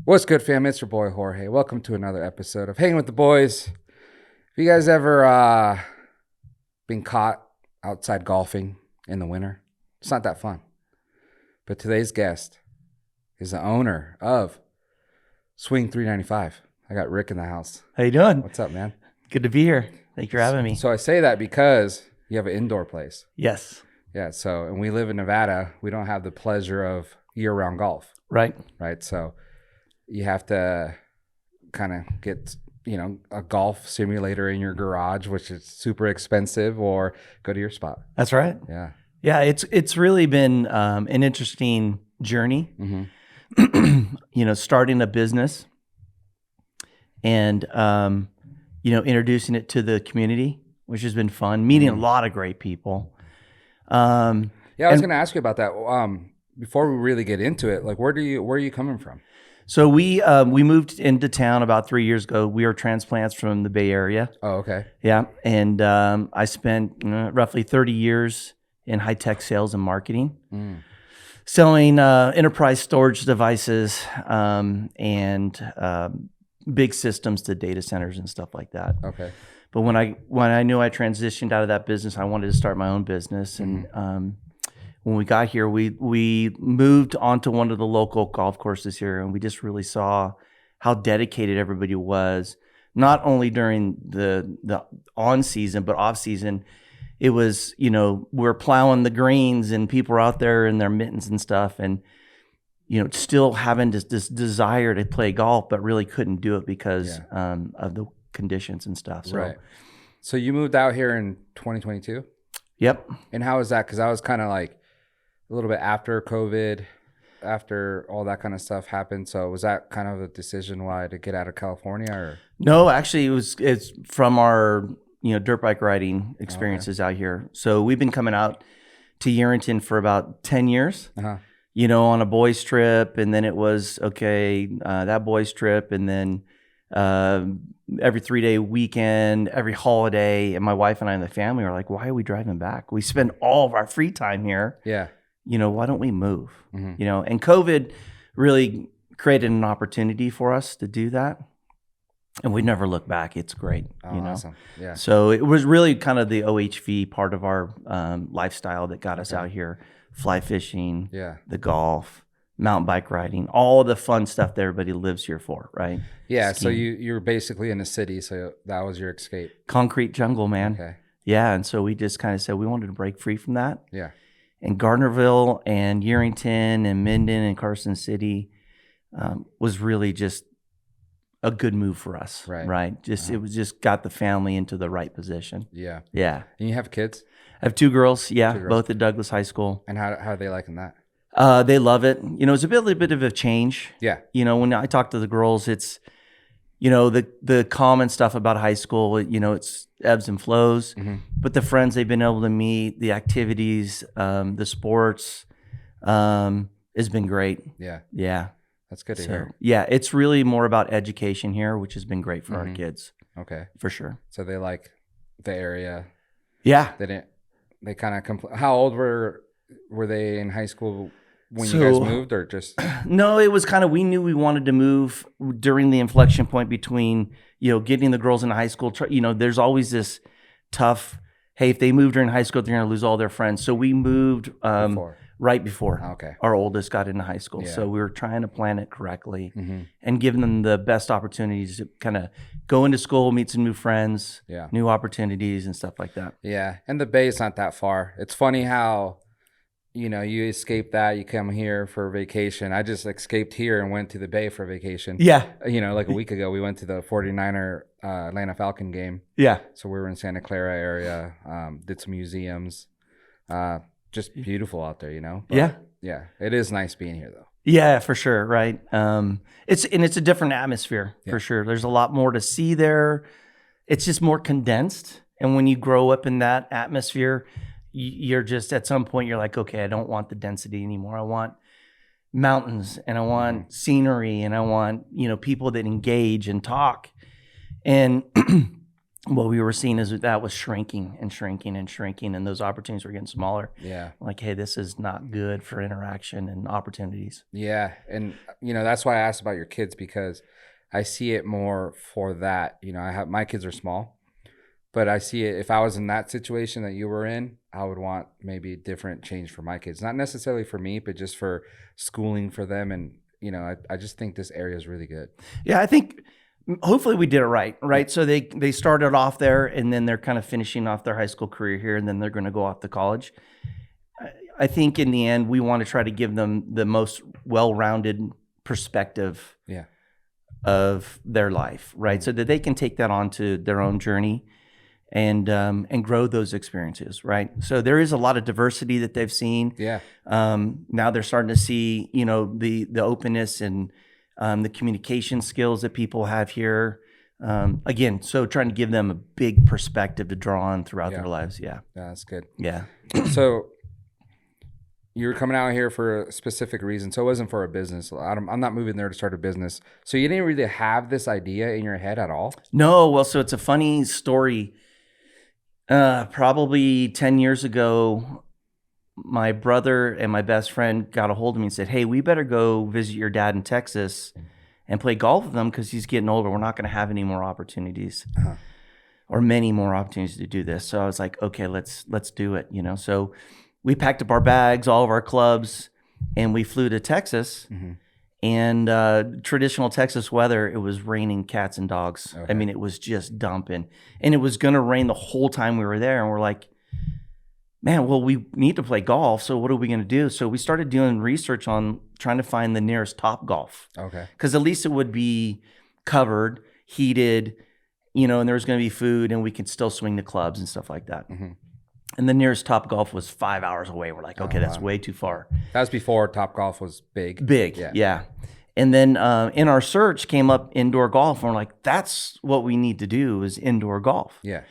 What's good, fam? It's your boy Jorge. Welcome to another episode of Hanging with the Boys. Have you guys ever been caught outside golfing in the winter? It's not that fun. But today's guest is the owner of Swing 395. I got Rick in the house. How you doing? What's up, man? Good to be here. Thank you for having me. So I say that because you have an indoor place. Yes. Yeah, and we live in Nevada. We don't have the pleasure of year-round golf. Right. So you have to kind of get, a golf simulator in your garage, which is super expensive, or go to your spot. That's right. Yeah. Yeah, it's really been an interesting journey. Mm-hmm. Starting a business and introducing it to the community, which has been fun. Meeting a lot of great people. I was going to ask you about that. Before we really get into it, like where are you coming from? So we moved into town about 3 years ago. We are transplants from the Bay Area. Oh, okay. Yeah, and I spent roughly 30 years in high-tech sales and marketing, selling enterprise storage devices and big systems to data centers and stuff like that. Okay. But when I knew I transitioned out of that business, I wanted to start my own business. And when we got here, we moved onto one of the local golf courses here, and we just really saw how dedicated everybody was, not only during the on season, but off season. It was, we're plowing the greens and people are out there in their mittens and stuff, and still having this desire to play golf, but really couldn't do it because of the conditions and stuff. So, right. So you moved out here in 2022? Yep. And how was that? Because I was kind of like a little bit after COVID, after all that kind of stuff happened. So was that kind of a decision why to get out of California? Or No, actually, it's from our dirt bike riding experiences out here. So we've been coming out to Yerington for about 10 years. On a boys trip, and then it was that boys trip, and then every 3-day weekend, every holiday, and my wife and I and the family are like, why are we driving back? We spend all of our free time here. Yeah. Why don't we move? And COVID really created an opportunity for us to do that. And we never look back. It's great. Awesome. Yeah. So it was really kind of the OHV part of our lifestyle that got us out here. Fly fishing, the golf, mountain bike riding, all the fun stuff that everybody lives here for, right? Yeah, Skiing. so you're basically in the city, so that was your escape. Concrete jungle, man. Okay. Yeah, and so we just kind of said we wanted to break free from that. Yeah. And Gardnerville and Yerington and Minden and Carson City was really just a good move for us, right? It was just got the family into the right position. Yeah. Yeah. And you have kids? I have two girls, both at Douglas High School. And how are they liking that? They love it. It's a bit of a change. Yeah. When I talk to the girls, it's, the common stuff about high school, it's ebbs and flows. But the friends they've been able to meet, the activities, the sports, has been great. Yeah. Yeah. That's good to hear. Yeah, it's really more about education here, which has been great for our kids. Okay. For sure. So they like the area. Yeah. They kind of how old were they in high school when you guys moved, or just? No, it was kind of, we knew we wanted to move during the inflection point between, getting the girls into high school. There's always this tough, hey, if they move during high school, they're going to lose all their friends. So we moved right before our oldest got into high school. Yeah. So we were trying to plan it correctly and give them the best opportunities to kind of go into school, meet some new friends, new opportunities and stuff like that. Yeah. And the Bay is not that far. It's funny how, you escape that, you come here for vacation. I just escaped here and went to the Bay for vacation. Yeah. Like a week ago, we went to the 49er Atlanta Falcon game. Yeah. So we were in Santa Clara area, did some museums. Just beautiful out there, But, yeah, it is nice being here, though. Yeah, for sure, right? It's a different atmosphere, for sure. There's a lot more to see there. It's just more condensed. And when you grow up in that atmosphere, you're just, at some point, you're like, okay, I don't want the density anymore. I want mountains, and I want scenery, and I want, people that engage and talk. And what we were seeing is that was shrinking and shrinking and shrinking, and those opportunities were getting smaller. Yeah. Like, hey, this is not good for interaction and opportunities. Yeah. And, that's why I asked about your kids, because I see it more for that. My kids are small, but I see it. If I was in that situation that you were in, I would want maybe a different change for my kids. Not necessarily for me, but just for schooling for them. And, I just think this area is really good. Yeah, I think hopefully we did it right? So they started off there, and then they're kind of finishing off their high school career here, and then they're going to go off to college. I think in the end, we want to try to give them the most well-rounded perspective Yeah. of their life, right? So that they can take that onto their own journey and grow those experiences, right? So there is a lot of diversity that they've seen. Yeah. Now they're starting to see, the openness and the communication skills that people have here. Again, so trying to give them a big perspective to draw on throughout their lives. Yeah. Yeah, that's good. Yeah. So you were coming out here for a specific reason. So it wasn't for a business. I'm not moving there to start a business. So you didn't really have this idea in your head at all? No. Well, so it's a funny story. Probably 10 years ago, my brother and my best friend got a hold of me and said, hey, we better go visit your dad in Texas and play golf with him because he's getting older. We're not going to have any more opportunities or many more opportunities to do this. So I was like, okay, let's do it. So we packed up our bags, all of our clubs, and we flew to Texas. Mm-hmm. And traditional Texas weather, it was raining cats and dogs. Okay. I mean, it was just dumping. And it was going to rain the whole time we were there. And we're like, man, well, we need to play golf. So what are we going to do? So we started doing research on trying to find the nearest Top Golf. Okay. Because at least it would be covered, heated, and there was going to be food, and we could still swing the clubs and stuff like that. Mm-hmm. And the nearest Top Golf was 5 hours away. We're like, okay, that's way too far. That was before Top Golf was big. Big, yeah. And then in our search came up indoor golf, and we're like, that's what we need to do is indoor golf. Yeah.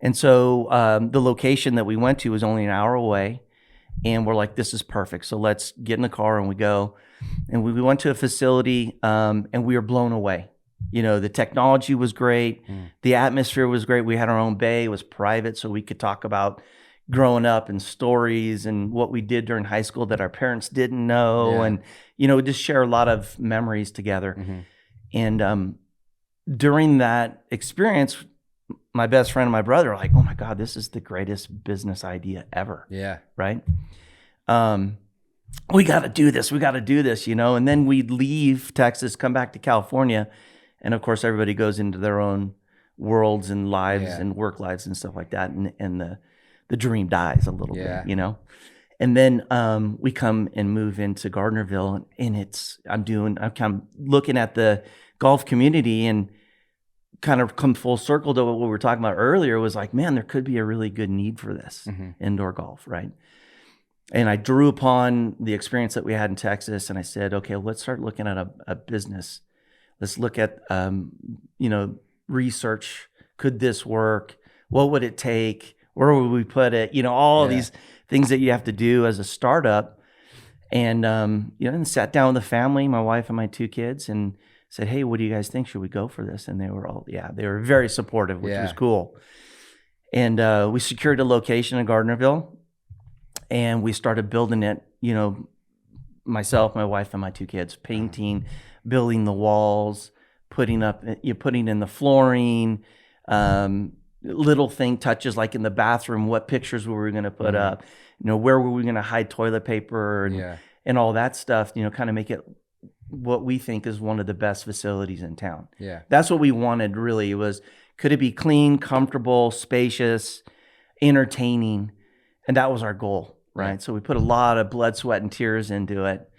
And so the location that we went to was only an hour away, and we're like, this is perfect. So let's get in the car and we go. And we went to a facility, and we were blown away. The technology was great. The atmosphere was great. We had our own bay. It was private, so we could talk about growing up and stories and what we did during high school that our parents didn't know. Yeah. And, just share a lot of memories together. Mm-hmm. And during that experience, my best friend and my brother are like, oh my God, this is the greatest business idea ever. Yeah. Right? We got to do this. And then we'd leave Texas, come back to California. And of course, everybody goes into their own worlds and lives and work lives and stuff like that. And the dream dies a little bit, And then we come and move into Gardnerville, and I'm kind of looking at the golf community and kind of come full circle to what we were talking about earlier. Was like, man, there could be a really good need for this indoor golf, right? And I drew upon the experience that we had in Texas, and I said, okay, let's start looking at a business. Let's look at research. Could this work? What would it take? Where would we put it? All these things that you have to do as a startup. And, and sat down with the family, my wife and my 2 kids, and said, hey, what do you guys think? Should we go for this? And they were all, they were very supportive, which was cool. And we secured a location in Gardnerville, and we started building it, myself, my wife, and my 2 kids, painting, building the walls, putting in the flooring, little touches like in the bathroom, what pictures were we going to put up, where were we going to hide toilet paper and all that stuff, kind of make it what we think is one of the best facilities in town. Yeah. That's what we wanted really was, could it be clean, comfortable, spacious, entertaining? And that was our goal, right? Yeah. So we put a lot of blood, sweat, and tears into it.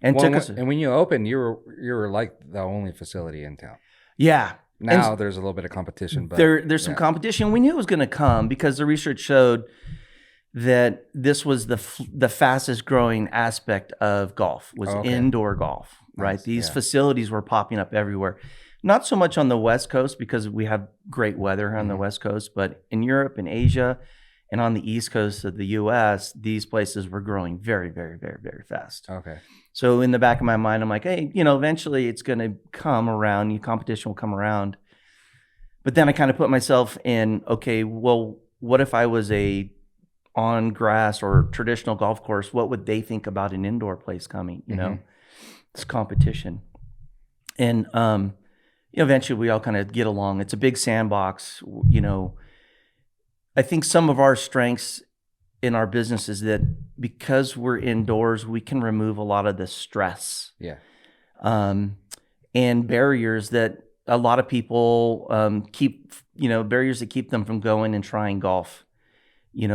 And and when you opened, you were like the only facility in town. Yeah. Now there's a little bit of competition, but there's some competition. We knew it was going to come because the research showed that this was the fastest growing aspect of golf was indoor golf, right? Nice. These facilities were popping up everywhere. Not so much on the West Coast because we have great weather on the West Coast, but in Europe and Asia and on the East Coast of the US, these places were growing very, very, very, very fast. Okay. So in the back of my mind, I'm like, hey, eventually it's going to come around. Competition will come around. But then I kind of put myself in, okay, well, what if I was on grass or traditional golf course? What would they think about an indoor place coming? It's competition. And eventually we all kind of get along. It's a big sandbox. I think some of our strengths in our business is that because we're indoors, we can remove a lot of the stress. Yeah. And barriers that a lot of people barriers that keep them from going and trying golf.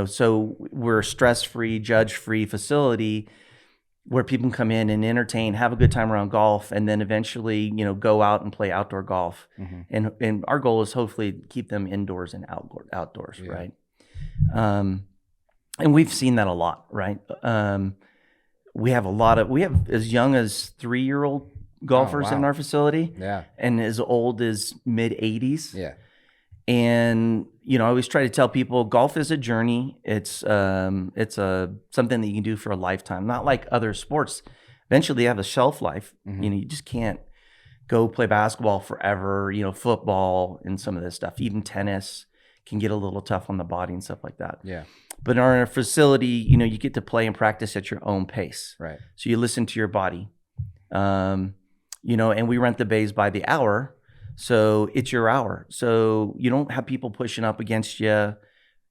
So we're a stress-free, judge-free facility where people can come in and entertain, have a good time around golf, and then eventually, go out and play outdoor golf. Mm-hmm. And our goal is hopefully keep them indoors and outdoors, yeah. Right? And we've seen that a lot, right? We have as young as 3-year-old golfers in our facility, yeah, and as old as mid-80s. Yeah. And I always try to tell people golf is a journey. It's something that you can do for a lifetime. Not like other sports. Eventually, they have a shelf life. Mm-hmm. You just can't go play basketball forever. Football and some of this stuff. Even tennis can get a little tough on the body and stuff like that. Yeah. But in our facility, you get to play and practice at your own pace. Right. So you listen to your body. And we rent the bays by the hour. So it's your hour. So you don't have people pushing up against you.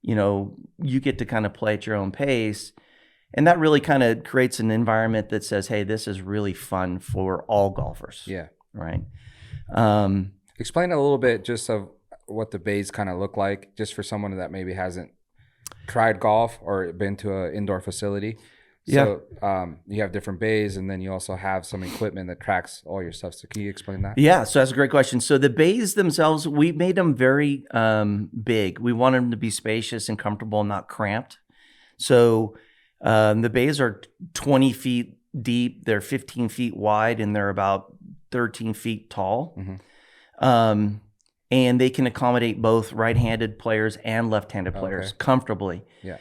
You get to kind of play at your own pace. And that really kind of creates an environment that says, hey, this is really fun for all golfers. Yeah. Right. Explain a little bit just of what the bays kind of look like, just for someone that maybe hasn't tried golf or been to an indoor facility. So you have different bays, and then you also have some equipment that tracks all your stuff. So can you explain that? Yeah, so that's a great question. So the bays themselves, we made them very big. We wanted them to be spacious and comfortable, not cramped. So the bays are 20 feet deep. They're 15 feet wide, and they're about 13 feet tall. Mm-hmm. And they can accommodate both right-handed players and left-handed players comfortably. Yeah.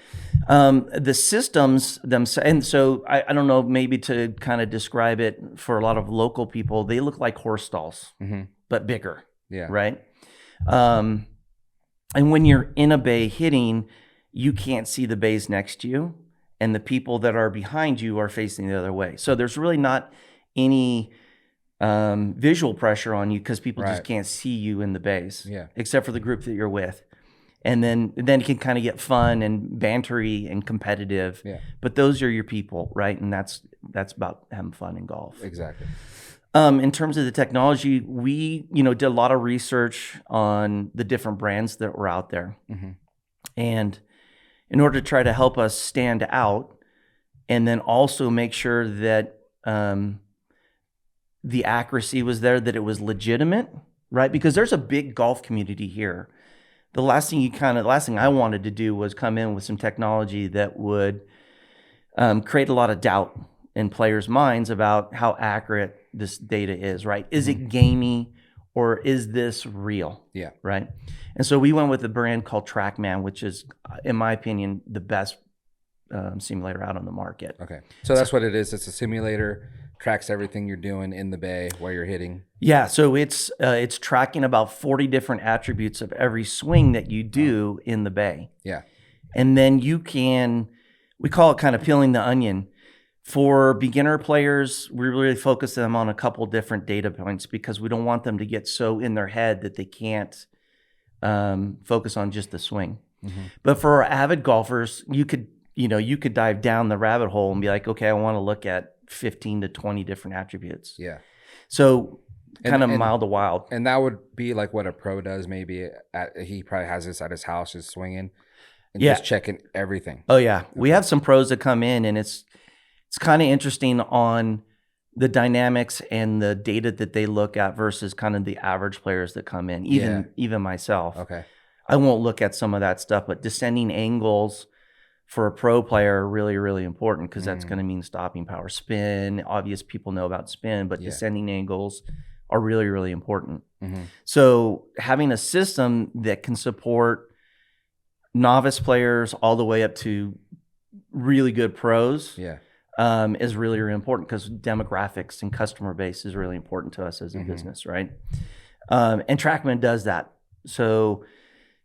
The systems themselves, and so I don't know, maybe to kind of describe it for a lot of local people, they look like horse stalls, mm-hmm. but bigger. Yeah. Right. And when you're in a bay hitting, you can't see the bays next to you, and the people that are behind you are facing the other way. So there's really not any visual pressure on you because people just can't see you in the bays, except for the group that you're with. And then it can kind of get fun and bantery and competitive. Yeah. But those are your people, right? And that's about having fun in golf. Exactly. In terms of the technology, we did a lot of research on the different brands that were out there, mm-hmm. and in order to try to help us stand out, and then also make sure that the accuracy was there, that it was legitimate, right? Because there's a big golf community here. The last thing I wanted to do was come in with some technology that would create a lot of doubt in players' minds about how accurate this data is, right? Is it gamey or is this real? Yeah. Right? And so we went with a brand called TrackMan, which is, in my opinion, the best simulator out on the market. Okay. So that's what it is. It's a simulator, tracks everything you're doing in the bay, where you're hitting. Yeah, so it's tracking about 40 different attributes of every swing that you do in the bay. Yeah. And then we call it kind of peeling the onion. For beginner players, we really focus them on a couple different data points because we don't want them to get so in their head that they can't focus on just the swing. Mm-hmm. But for our avid golfers, you could dive down the rabbit hole and be like, okay, I want to look at 15 to 20 different attributes. Yeah. So kind of mild to wild. And that would be like what a pro does maybe. He probably has this at his house, just swinging and just checking everything. Oh, yeah. Okay. We have some pros that come in, and it's kind of interesting on the dynamics and the data that they look at versus kind of the average players that come in, even myself. Okay. I won't look at some of that stuff, but descending angles for a pro player are really, really important because that's going to mean stopping power, spin. Obvious people know about spin, but descending angles are really, really important. Mm-hmm. So having a system that can support novice players all the way up to really good pros is really, really important because demographics and customer base is really important to us as a business, right? And TrackMan does that. So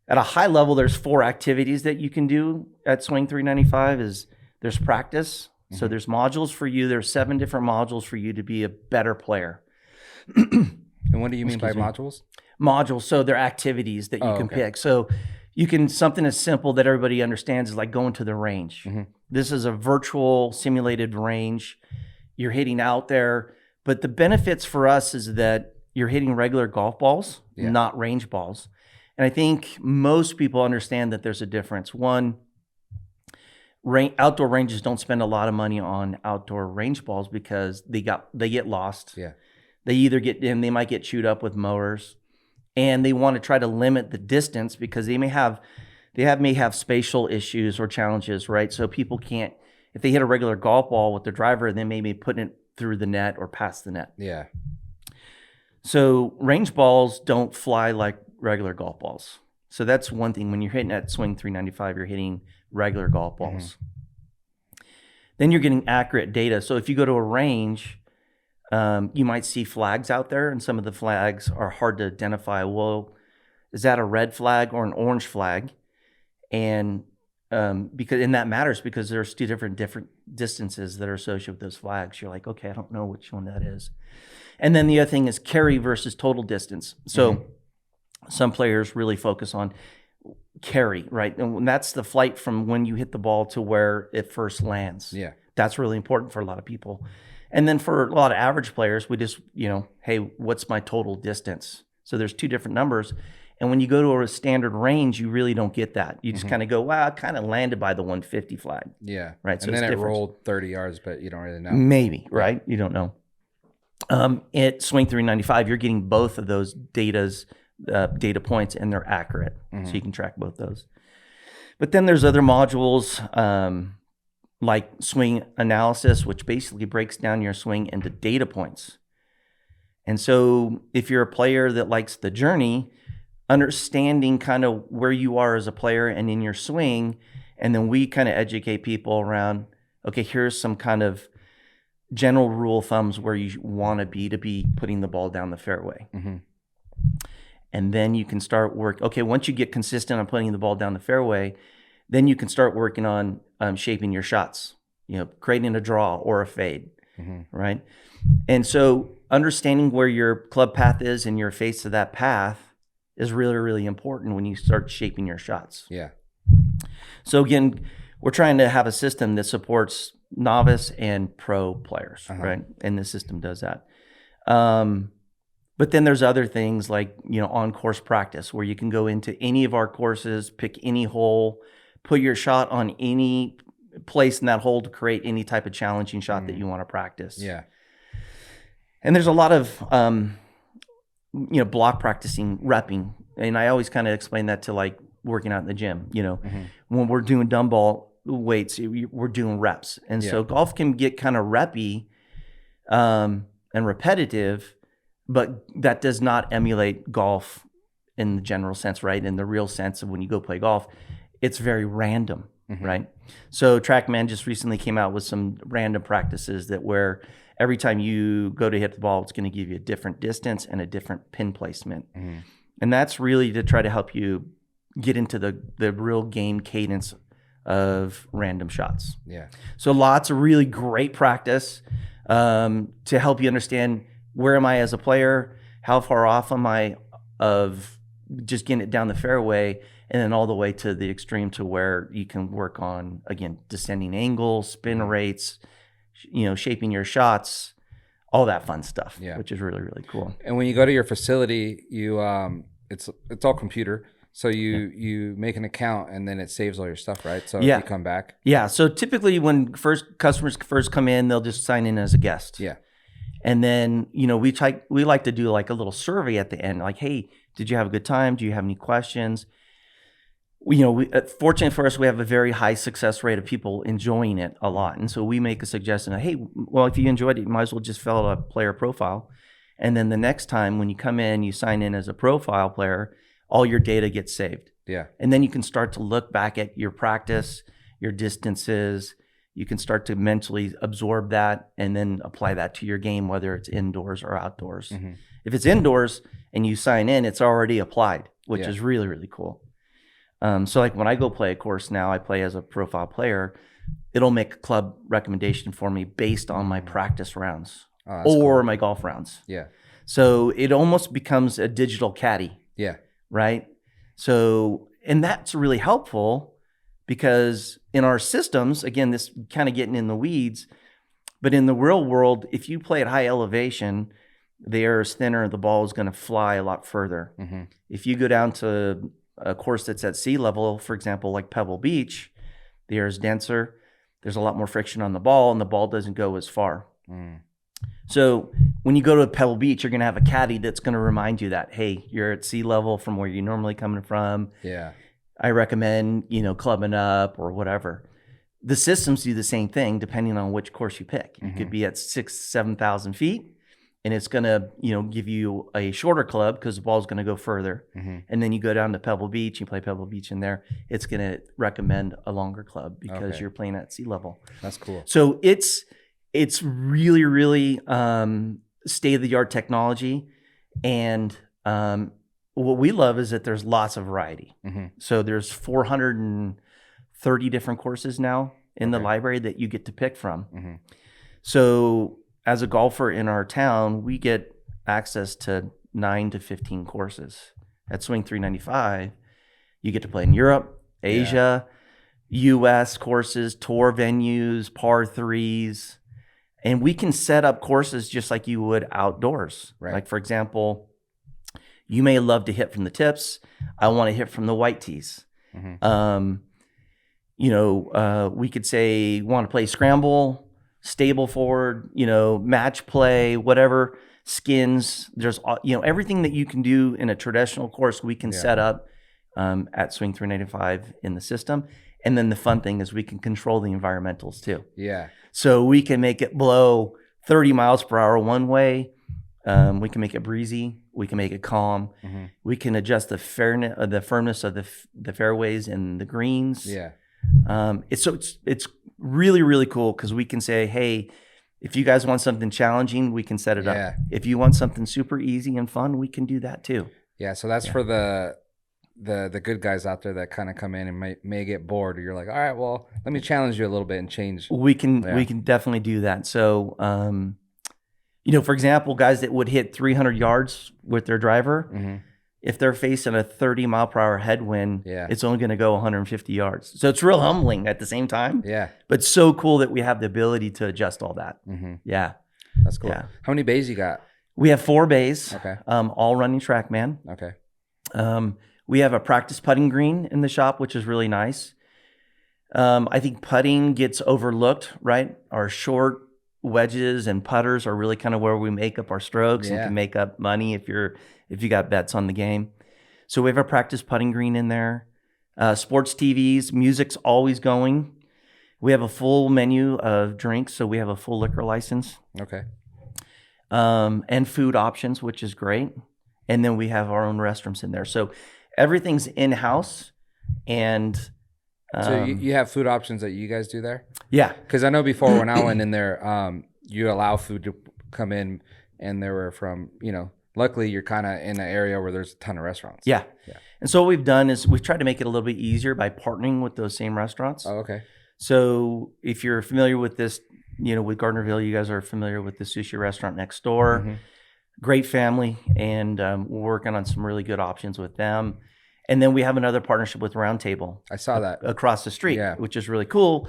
at a high level, there's 4 activities that you can do at Swing 395. There's practice. So there's modules for you. There's 7 different modules for you to be a better player. And what do you mean by modules? Modules. So they're activities that you can pick. So you can, something as simple that everybody understands is like going to the range. This is a virtual simulated range. You're hitting out there. But the benefits for us is that you're hitting regular golf balls, not range balls. And I think most people understand that there's a difference. One, outdoor ranges don't spend a lot of money on outdoor range balls because they get lost. Yeah. They either get in, they might get chewed up with mowers, and they want to try to limit the distance because they may have spatial issues or challenges, right? So people can't, if they hit a regular golf ball with their driver, they may be putting it through the net or past the net. Yeah. So range balls don't fly like regular golf balls. So that's one thing. When you're hitting at Swing 395, you're hitting regular golf balls. Then you're getting accurate data. So if you go to a range, you might see flags out there, and some of the flags are hard to identify. Well, is that a red flag or an orange flag? And that matters because there's 2 different distances that are associated with those flags. You're like, okay, I don't know which one that is. And then the other thing is carry versus total distance. So some players really focus on carry, right? And that's the flight from when you hit the ball to where it first lands. Yeah. That's really important for a lot of people. And then for a lot of average players, we just, hey, what's my total distance? So there's 2 different numbers. And when you go to a standard range, you really don't get that. You just kind of go, wow, I kind of landed by the 150 flag. Yeah. Right. So and then it rolled 30 yards, but you don't really know. Maybe, right? You don't know. At Swing 395, you're getting both of those data points, and they're accurate. So you can track both those. But then there's other modules like swing analysis, which basically breaks down your swing into data points. And so if you're a player that likes the journey, understanding kind of where you are as a player and in your swing, and then we kind of educate people around, okay, here's some kind of general rule of thumbs where you want to be putting the ball down the fairway. And then you can start okay, once you get consistent on putting the ball down the fairway, then you can start working on shaping your shots, creating a draw or a fade, right? And so understanding where your club path is and your face to that path is really, really important when you start shaping your shots. Yeah. So again, we're trying to have a system that supports novice and pro players, right? And the system does that. But then there's other things like, on-course practice where you can go into any of our courses, pick any hole, put your shot on any place in that hole to create any type of challenging shot that you want to practice. Yeah. And there's a lot of, block practicing, repping. And I always kind of explain that to like working out in the gym, when we're doing dumbbell weights, we're doing reps. And so golf can get kind of reppy and repetitive, but that does not emulate golf in the general sense, right? In the real sense of when you go play golf, it's very random, right? So TrackMan just recently came out with some random practices that where every time you go to hit the ball, it's going to give you a different distance and a different pin placement. And that's really to try to help you get into the real game cadence of random shots. Yeah. So lots of really great practice to help you understand where am I as a player, how far off am I of just getting it down the fairway, and then all the way to the extreme to where you can work on, again, descending angles, spin rates, shaping your shots, all that fun stuff, which is really, really cool. And when you go to your facility, you it's all computer. So you make an account and then it saves all your stuff, right? So if you come back. Yeah. So typically when customers first come in, they'll just sign in as a guest. Yeah. And then, we like to do like a little survey at the end, like, hey, did you have a good time? Do you have any questions? Fortunately for us, we have a very high success rate of people enjoying it a lot. And so we make a suggestion, hey, well, if you enjoyed it, you might as well just fill out a player profile. And then the next time when you come in, you sign in as a profile player, all your data gets saved. Yeah. And then you can start to look back at your practice, your distances. You can start to mentally absorb that and then apply that to your game, whether it's indoors or outdoors. If it's indoors and you sign in, it's already applied. which Yeah. is really, really cool. So like when I go play a course now, I play as a profile player. It'll make a club recommendation for me based on my practice rounds Oh, that's or cool. my golf rounds. Yeah. So it almost becomes a digital caddy, Yeah. right? So, and that's really helpful because in our systems, again, this kind of getting in the weeds, but in the real world, if you play at high elevation, the air is thinner, the ball is going to fly a lot further. Mm-hmm. If you go down to a course that's at sea level, for example, like Pebble Beach, the air is denser, there's a lot more friction on the ball, and the ball doesn't go as far. Mm. So when you go to Pebble Beach, you're going to have a caddy that's going to remind you that, hey, you're at sea level from where you're normally coming from. Yeah. I recommend, clubbing up or whatever. The systems do the same thing depending on which course you pick. You could be at 6,000, 7,000 feet, and it's going to, give you a shorter club because the ball's going to go further. Mm-hmm. And then you go down to Pebble Beach, you play Pebble Beach in there, it's going to recommend a longer club because you're playing at sea level. That's cool. So it's really, really state-of-the-art technology. And what we love is that there's lots of variety. Mm-hmm. So there's 430 different courses now in the library that you get to pick from. Mm-hmm. So as a golfer in our town, we get access to 9 to 15 courses. At Swing 395, you get to play in Europe, Asia, US courses, tour venues, par threes. And we can set up courses just like you would outdoors. Right. Like, for example, you may love to hit from the tips. I want to hit from the white tees. Mm-hmm. We could say, want to play scramble, stable forward, match play, whatever, skins. There's, everything that you can do in a traditional course, we can set up at Swing 395 in the system. And then the fun thing is we can control the environmentals too. Yeah. So we can make it blow 30 miles per hour one way. We can make it breezy. We can make it calm. Mm-hmm. We can adjust the firmness of the fairways and the greens. Yeah. It's really, really cool because we can say, hey, if you guys want something challenging, we can set it up. If you want something super easy and fun, we can do that too. Yeah. So that's for the good guys out there that kind of come in and may get bored, or you're like, all right, well, let me challenge you a little bit and change. We can definitely do that. So, for example, guys that would hit 300 yards with their driver, if they're facing a 30 mile per hour headwind, it's only going to go 150 yards. So it's real humbling at the same time. Yeah. But so cool that we have the ability to adjust all that. Mm-hmm. Yeah. That's cool. Yeah. How many bays you got? We have 4 bays. Okay. All running TrackMan. Okay. We have a practice putting green in the shop, which is really nice. I think putting gets overlooked, right? Our short wedges and putters are really kind of where we make up our strokes and can make up money if you got bets on the game. So we have a practice putting green in there. Sports TVs, music's always going. We have a full menu of drinks, so we have a full liquor license. Okay. And food options, which is great. And then we have our own restrooms in there. So everything's in-house. And so you have food options that you guys do there? Yeah. Because I know before when I went in there, you allow food to come in, and they were from, luckily you're kind of in an area where there's a ton of restaurants. Yeah. And so what we've done is we've tried to make it a little bit easier by partnering with those same restaurants. Oh, okay. So if you're familiar with this, with Gardnerville, you guys are familiar with the sushi restaurant next door. Mm-hmm. Great family, and we're working on some really good options with them. And then we have another partnership with Round Table. I saw that. Across the street, which is really cool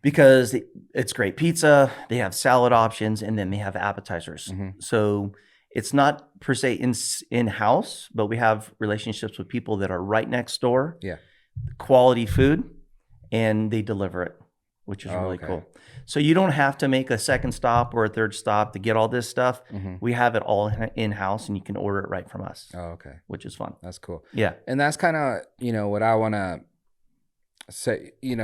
because it's great pizza. They have salad options, and then they have appetizers. Mm-hmm. So it's not per se in-house, but we have relationships with people that are right next door. Yeah. Quality food, and they deliver it, which is really cool. So you don't have to make a second stop or a third stop to get all this stuff. Mm-hmm. We have it all in-house, and you can order it right from us. Oh, okay. Which is fun. That's cool. Yeah. And that's kind of, what I want to say, you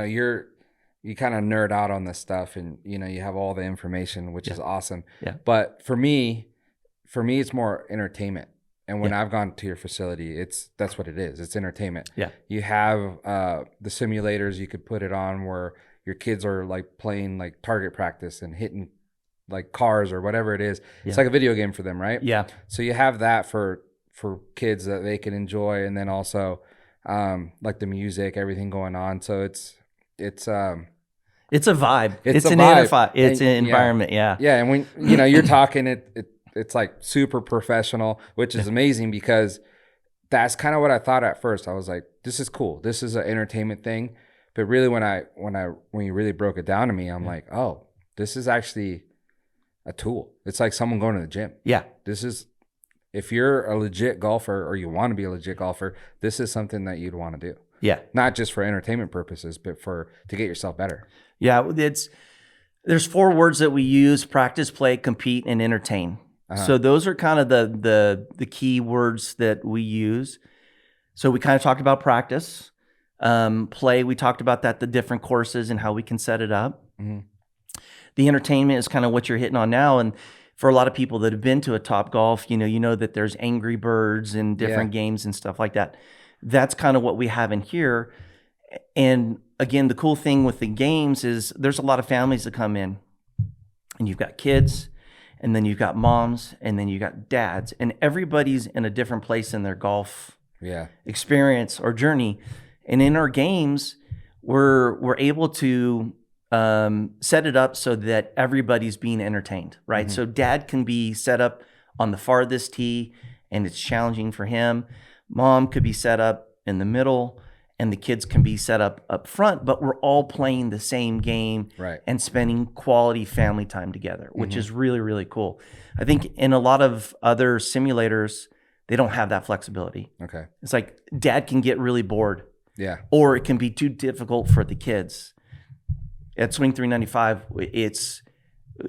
kind of nerd out on this stuff, and, you have all the information, which is awesome. Yeah. But for me, it's more entertainment. And when I've gone to your facility, that's what it is. It's entertainment. Yeah. You have the simulators you could put it on where your kids are like playing like target practice and hitting like cars or whatever it is. Yeah. It's like a video game for them, right? Yeah. So you have that for for kids that they can enjoy, and then also like the music, everything going on. So it's It's a vibe. It's It's a an vibe. It's And an environment. Yeah. yeah, and when you're talking it's like super professional, which is amazing because that's kind of what I thought at first. I was like, this is cool. This is an entertainment thing. But really when you really broke it down to me, I'm like, oh, this is actually a tool. It's like someone going to the gym. Yeah. This is, if you're a legit golfer or you want to be a legit golfer, this is something that you'd want to do. Yeah. Not just for entertainment purposes, but to get yourself better. Yeah. There's 4 words that we use: practice, play, compete, and entertain. So those are kind of the key words that we use. So we kind of talked about practice. Play, we talked about that, the different courses and how we can set it up. Mm-hmm. The entertainment is kind of what you're hitting on now. And for a lot of people that have been to a Top Golf, you know that there's Angry Birds and different games and stuff like that. That's kind of what we have in here. And again, the cool thing with the games is there's a lot of families that come in, and you've got kids, and then you've got moms, and then you've got dads, and everybody's in a different place in their golf experience or journey. And in our games, we're able to set it up so that everybody's being entertained, right? Mm-hmm. So dad can be set up on the farthest tee, and it's challenging for him. Mom could be set up in the middle, and the kids can be set up front, but we're all playing the same game and spending quality family time together, which is really, really cool. I think in a lot of other simulators, they don't have that flexibility. Okay. It's like dad can get really bored. Yeah. Or it can be too difficult for the kids. At Swing 395,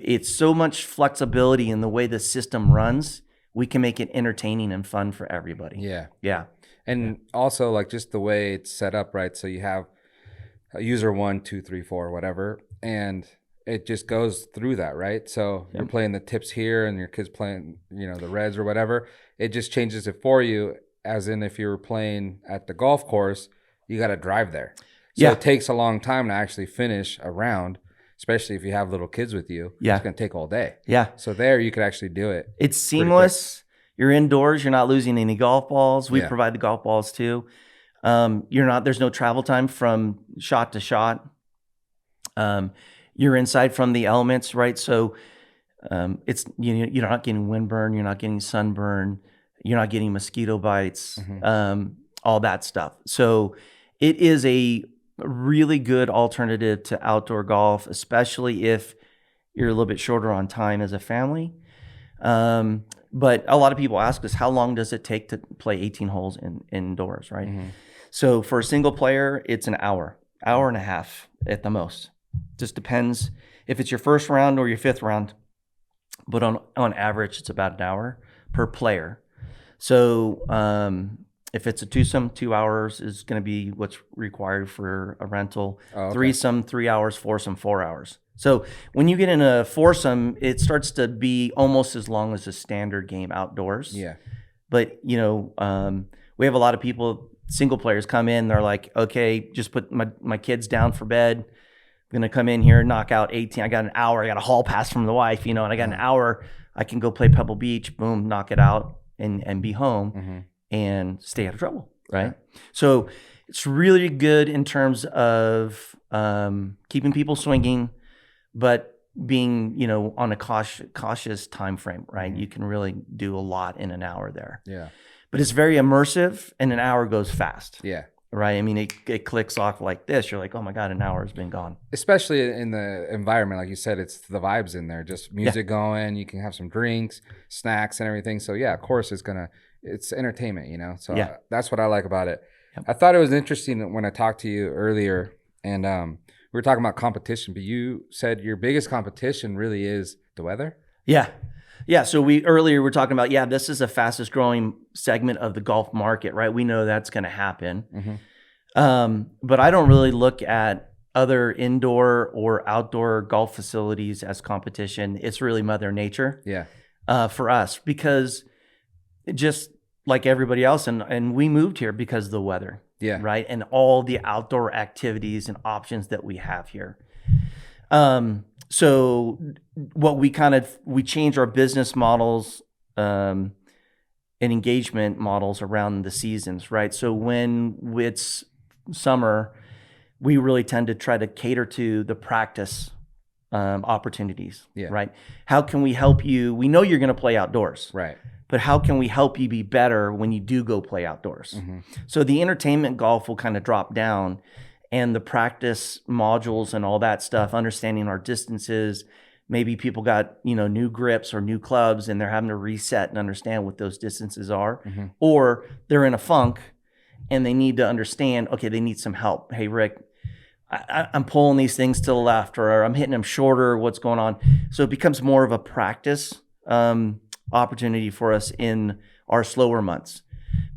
it's so much flexibility in the way the system runs. We can make it entertaining and fun for everybody. Yeah. Yeah. And also like just the way it's set up, right? So you have a user 1, 2, 3, 4, whatever, and it just goes through that, right? So you're playing the tips here and your kid's playing, the reds or whatever. It just changes it for you, as in if you were playing at the golf course, you got to drive there. So it takes a long time to actually finish a round, especially if you have little kids with you. Yeah. It's going to take all day. Yeah. So there you could actually do it. It's seamless. You're indoors. You're not losing any golf balls. We provide the golf balls too. There's no travel time from shot to shot. You're inside from the elements, right? So it's you're not getting windburn. You're not getting sunburn. You're not getting mosquito bites. All that stuff. So it is a really good alternative to outdoor golf, especially if you're a little bit shorter on time as a family. But a lot of people ask us, how long does it take to play 18 holes indoors, right? So for a single player, it's an hour and a half at the most. Just depends if it's your first round or your 5th round. But on average, it's about an hour per player. So if it's a twosome, 2 hours is going to be what's required for a rental. Oh, okay. Threesome, 3 hours. Foursome, 4 hours. So when you get in a foursome, it starts to be almost as long as a standard game outdoors. Yeah. But, we have a lot of people, single players come in, they're like, okay, just put my kids down for bed. I'm going to come in here, knock out 18. I got an hour. I got a hall pass from the wife, and I got an hour. I can go play Pebble Beach, boom, knock it out and be home and stay out of trouble, right? Yeah. So it's really good in terms of keeping people swinging, but being, on a cautious time frame, right? You can really do a lot in an hour there. Yeah. But it's very immersive, and an hour goes fast. Yeah. Right? I mean, it clicks off like this. You're like, oh my God, an hour has been gone. Especially in the environment, like you said, it's the vibes in there. Just music going. You can have some drinks, snacks, and everything. So yeah, of course, it's entertainment, So that's what I like about it. Yep. I thought it was interesting when I talked to you earlier, and we were talking about competition, but you said your biggest competition really is the weather? Yeah. Yeah. So earlier we were talking about, this is the fastest growing segment of the golf market, right? We know that's going to happen. But I don't really look at other indoor or outdoor golf facilities as competition. It's really Mother Nature for us, because just like everybody else, and we moved here because of the weather. Yeah. Right. And all the outdoor activities and options that we have here. So what we changed our business models, and engagement models around the seasons, right? So when it's summer, we really tend to try to cater to the practice opportunities, right? How can we help you? We know you're going to play outdoors, right? But how can we help you be better when you do go play outdoors? So the entertainment golf will kind of drop down, and the practice modules and all that stuff, understanding our distances. Maybe people got, new grips or new clubs and they're having to reset and understand what those distances are. Or they're in a funk and they need to understand, okay, they need some help. Hey, Rick, I'm pulling these things to the left, or I'm hitting them shorter. What's going on? So it becomes more of a practice opportunity for us in our slower months.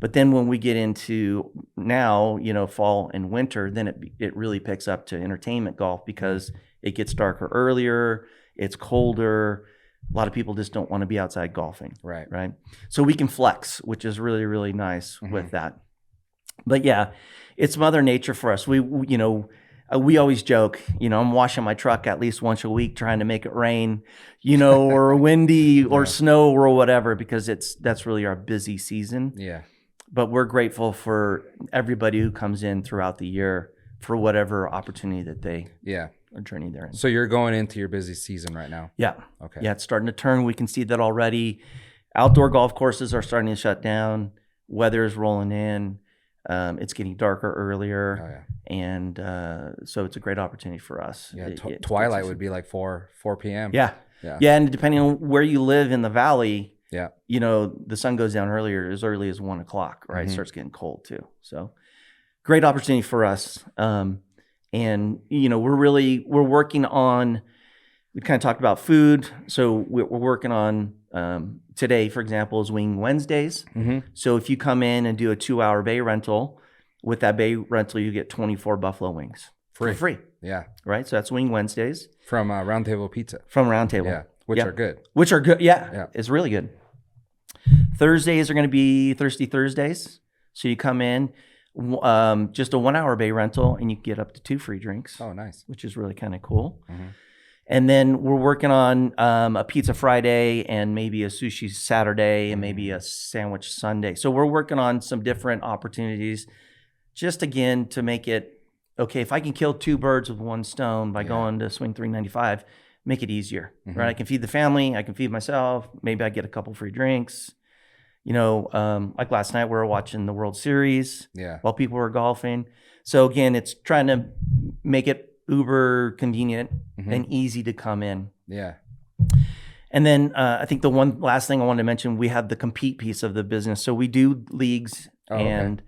But then when we get into now, fall and winter, then it really picks up to entertainment golf because it gets darker earlier. It's colder. A lot of people just don't want to be outside golfing. Right. So we can flex, which is really, really nice with that. But yeah, it's Mother Nature for us. We always joke, I'm washing my truck at least once a week trying to make it rain, or windy or snow or whatever, because that's really our busy season. Yeah. But we're grateful for everybody who comes in throughout the year for whatever opportunity that they are journeying there in. So you're going into your busy season right now? Yeah. Okay. Yeah, it's starting to turn. We can see that already. Outdoor golf courses are starting to shut down. Weather is rolling in. It's getting darker earlier. And so it's a great opportunity for us. Yeah, twilight would be like 4 p.m. Yeah, and depending on where you live in the valley, the sun goes down as early as 1 o'clock, right? It starts getting cold too. So great opportunity for us. And we're working on, we kind of talked about food. So we're working on, today, for example, is Wing Wednesdays. So if you come in and do a 2-hour bay rental, with that bay rental, you get 24 buffalo wings for free. Yeah. Right. So that's Wing Wednesdays. From Round Table Pizza. From Round Table. Yeah. Which are good. Yeah. It's really good. Thursdays are going to be Thirsty Thursdays. So you come in, just a 1-hour bay rental, and you get up to 2 free drinks. Oh, nice. Which is really kind of cool. And then we're working on a Pizza Friday and maybe a Sushi Saturday and maybe a Sandwich Sunday. So we're working on some different opportunities, just again to make it, okay, if I can kill 2 birds with 1 stone by going to Swing 395, make it easier, right? I can feed the family, I can feed myself, maybe I get a couple free drinks. Like last night we were watching the World Series while people were golfing. So again, it's trying to make it uber convenient and easy to come in. Yeah. And then I think the one last thing I wanted to mention, we have the compete piece of the business. So we do leagues and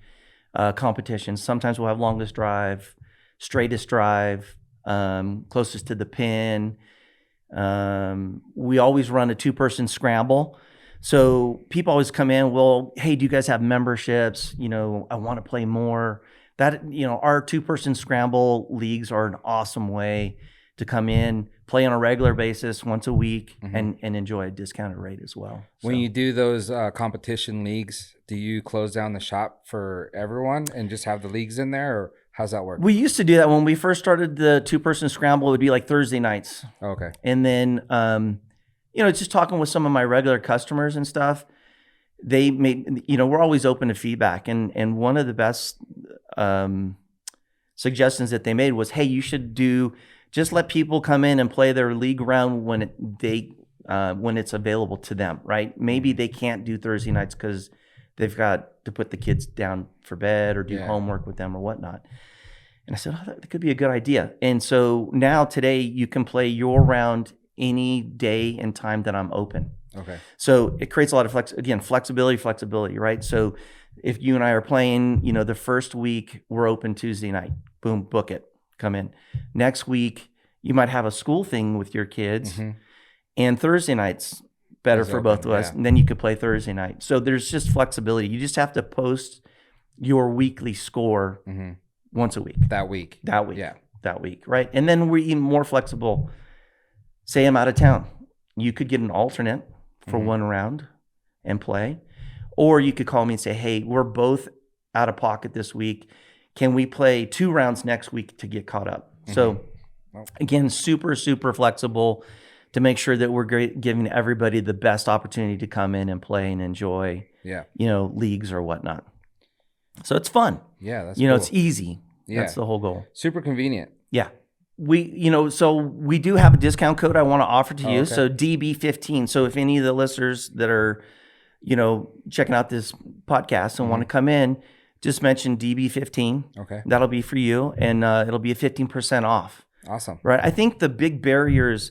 competitions. Sometimes we'll have longest drive, straightest drive, closest to the pin. We always run a 2-person scramble. So people always come in, well, hey, do you guys have memberships? I want to play more. That, our 2-person scramble leagues are an awesome way to come in, play on a regular basis once a week, and enjoy a discounted rate as well. When you do those competition leagues, do you close down the shop for everyone and just have the leagues in there, or how's that work? We used to do that when we first started the 2-person scramble. It would be like Thursday nights. Okay. And then, just talking with some of my regular customers and stuff, they made, we're always open to feedback. And one of the best suggestions that they made was, hey, you should just let people come in and play their league round when it's available to them, right? Maybe they can't do Thursday nights because they've got to put the kids down for bed or do homework with them or whatnot. And I said, that could be a good idea. And so now today you can play your round any day and time that I'm open. Okay. So it creates a lot of flexibility, right? So if you and I are playing, the first week we're open Tuesday night, boom, book it, come in. Next week, you might have a school thing with your kids, and Thursday night's better for both of us. And then you could play Thursday night. So there's just flexibility. You just have to post your weekly score once a week. That week. Yeah. That week, right? And then we're even more flexible. Say I'm out of town. You could get an alternate for 1 round and play. Or you could call me and say, hey, we're both out of pocket this week. Can we play 2 rounds next week to get caught up? So again, super, super flexible to make sure that we're giving everybody the best opportunity to come in and play and enjoy Yeah. leagues or whatnot. So it's fun. Yeah, that's cool. cool. It's easy. Yeah. That's the whole goal. Super convenient. Yeah. So we do have a discount code I want to offer to you. Okay. So DB15. So if any of the listeners that are, checking out this podcast and want to come in, just mention DB15. Okay. That'll be for you. And it'll be a 15% off. Awesome. Right. I think the big barriers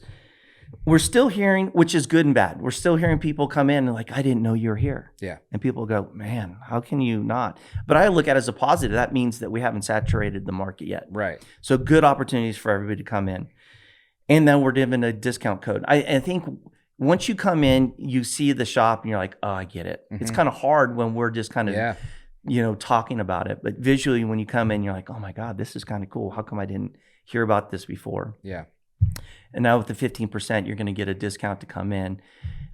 we're still hearing, which is good and bad. We're still hearing people come in and like, I didn't know you were here. Yeah. And people go, man, how can you not? But I look at it as a positive. That means that we haven't saturated the market yet. Right. So good opportunities for everybody to come in. And then we're giving a discount code. I think once you come in, you see the shop and you're like, oh, I get it. It's kind of hard when we're just kind of, talking about it. But visually, when you come in, you're like, oh my God, this is kind of cool. How come I didn't hear about this before? Yeah. And now with the 15%, you're going to get a discount to come in,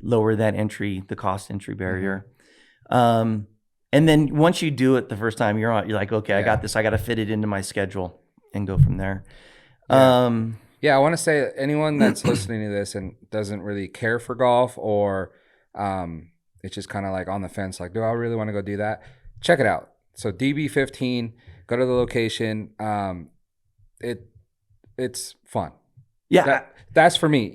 lower that the cost entry barrier. And then once you do it the first time, you're like, okay, I got this. I got to fit it into my schedule and go from there. Yeah, I want to say that anyone that's listening to this and doesn't really care for golf or it's just kind of like on the fence, like, do I really want to go do that? Check it out. So DB15, go to the location. It's fun. Yeah. That's for me,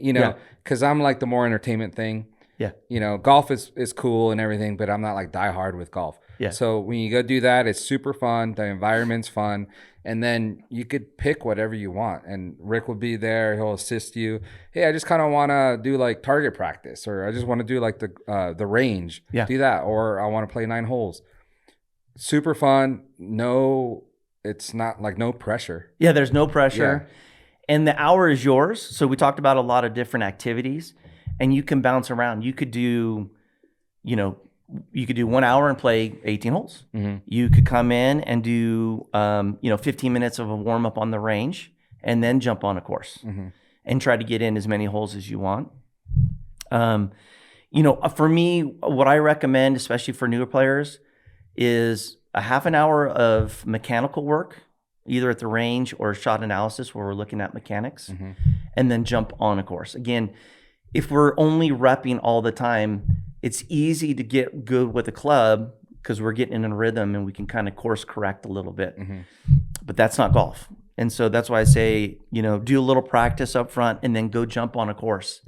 because I'm like the more entertainment thing. Yeah. Golf is cool and everything, but I'm not like die hard with golf. Yeah. So when you go do that, it's super fun. The environment's fun. And then you could pick whatever you want. And Rick will be there. He'll assist you. Hey, I just kind of want to do like target practice, or I just want to do like the range. Yeah. Do that. Or I want to play 9 holes. Super fun. It's not like no pressure. Yeah, there's no pressure. Yeah. And the hour is yours. So we talked about a lot of different activities and you can bounce around. You could do, 1 hour and play 18 holes. You could come in and do, 15 minutes of a warm up on the range and then jump on a course and try to get in as many holes as you want. For me, what I recommend, especially for newer players, is a half an hour of mechanical work, either at the range or shot analysis where we're looking at mechanics, and then jump on a course. Again, if we're only repping all the time, it's easy to get good with a club because we're getting in a rhythm and we can kind of course correct a little bit. But that's not golf. And so that's why I say, do a little practice up front and then go jump on a course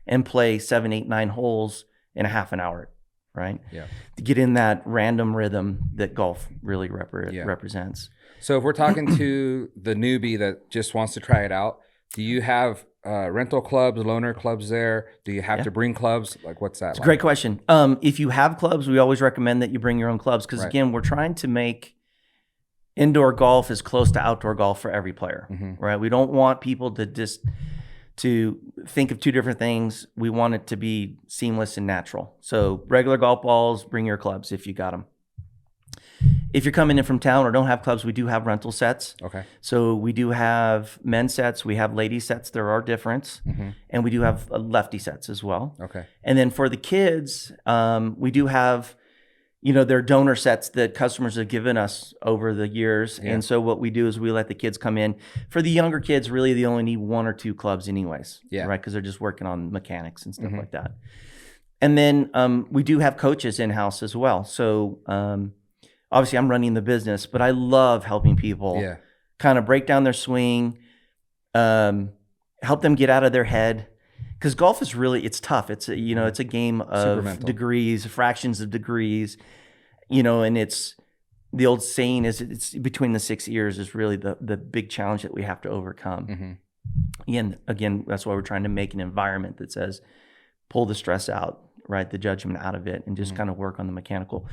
and play 7, 8, 9 holes in a half an hour, right? Yeah. To get in that random rhythm that golf really represents. So if we're talking to the newbie that just wants to try it out, do you have rental clubs, loaner clubs there? Do you have to bring clubs? Like, what's that? It's a great question. If you have clubs, we always recommend that you bring your own clubs because, again, we're trying to make indoor golf as close to outdoor golf for every player, right? We don't want people to think of two different things. We want it to be seamless and natural. So regular golf balls, bring your clubs if you got them. If you're coming in from town or don't have clubs, we do have rental sets. Okay. So we do have men's sets. We have lady sets. There are difference. And we do have lefty sets as well. Okay. And then for the kids, we do have, their donor sets that customers have given us over the years. Yeah. And so what we do is we let the kids come in. For the younger kids, really, they only need 1 or 2 clubs anyways. Yeah. Right? Because they're just working on mechanics and stuff like that. And then we do have coaches in-house as well. So obviously, I'm running the business, but I love helping people kind of break down their swing, help them get out of their head. Because golf is it's tough. It's it's a game of degrees, fractions of degrees, and it's the old saying is it's between the 6 ears is really the big challenge that we have to overcome. And again, that's why we're trying to make an environment that says pull the stress out, right, the judgment out of it, and just kind of work on the mechanical.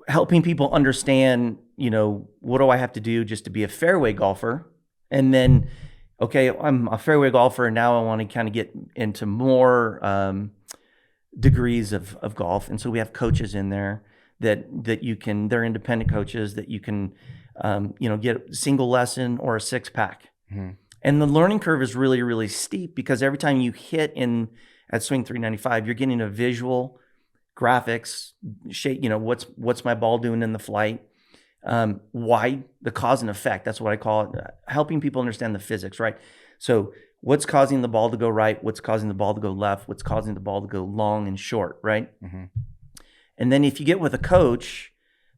Helping people understand, what do I have to do just to be a fairway golfer? And then, okay, I'm a fairway golfer, and now I want to kind of get into more degrees of golf. And so we have coaches in there that you can, they're independent coaches that you can, get a single lesson or a 6-pack. And the learning curve is really, really steep because every time you hit at Swing 395, you're getting a visual graphics, shape, what's my ball doing in the flight, why, the cause and effect, that's what I call it, helping people understand the physics, right? So what's causing the ball to go right, what's causing the ball to go left, what's causing the ball to go long and short, right? And then if you get with a coach,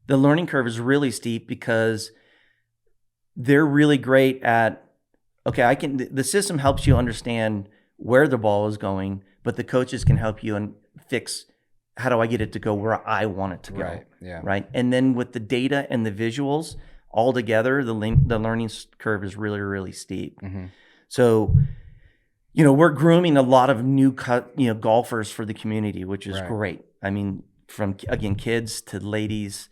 the learning curve is really steep because they're really great at, okay, the system helps you understand where the ball is going, but the coaches can help you and fix, how do I get it to go where I want it to go? Right. Yeah. Right. And then with the data and the visuals all together, the learning curve is really, really steep. Mm-hmm. So, we're grooming a lot of new golfers for the community, which is great. I mean, from, again, kids to ladies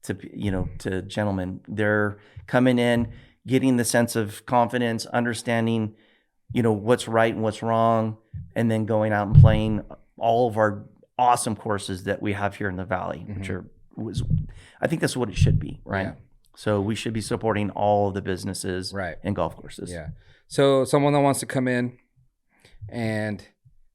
to gentlemen, they're coming in, getting the sense of confidence, understanding, what's right and what's wrong, and then going out and playing all of our awesome courses that we have here in the Valley, Mm-hmm. which I think that's what it should be, right? Yeah. So we should be supporting all of the businesses and golf courses. Yeah. So someone that wants to come in and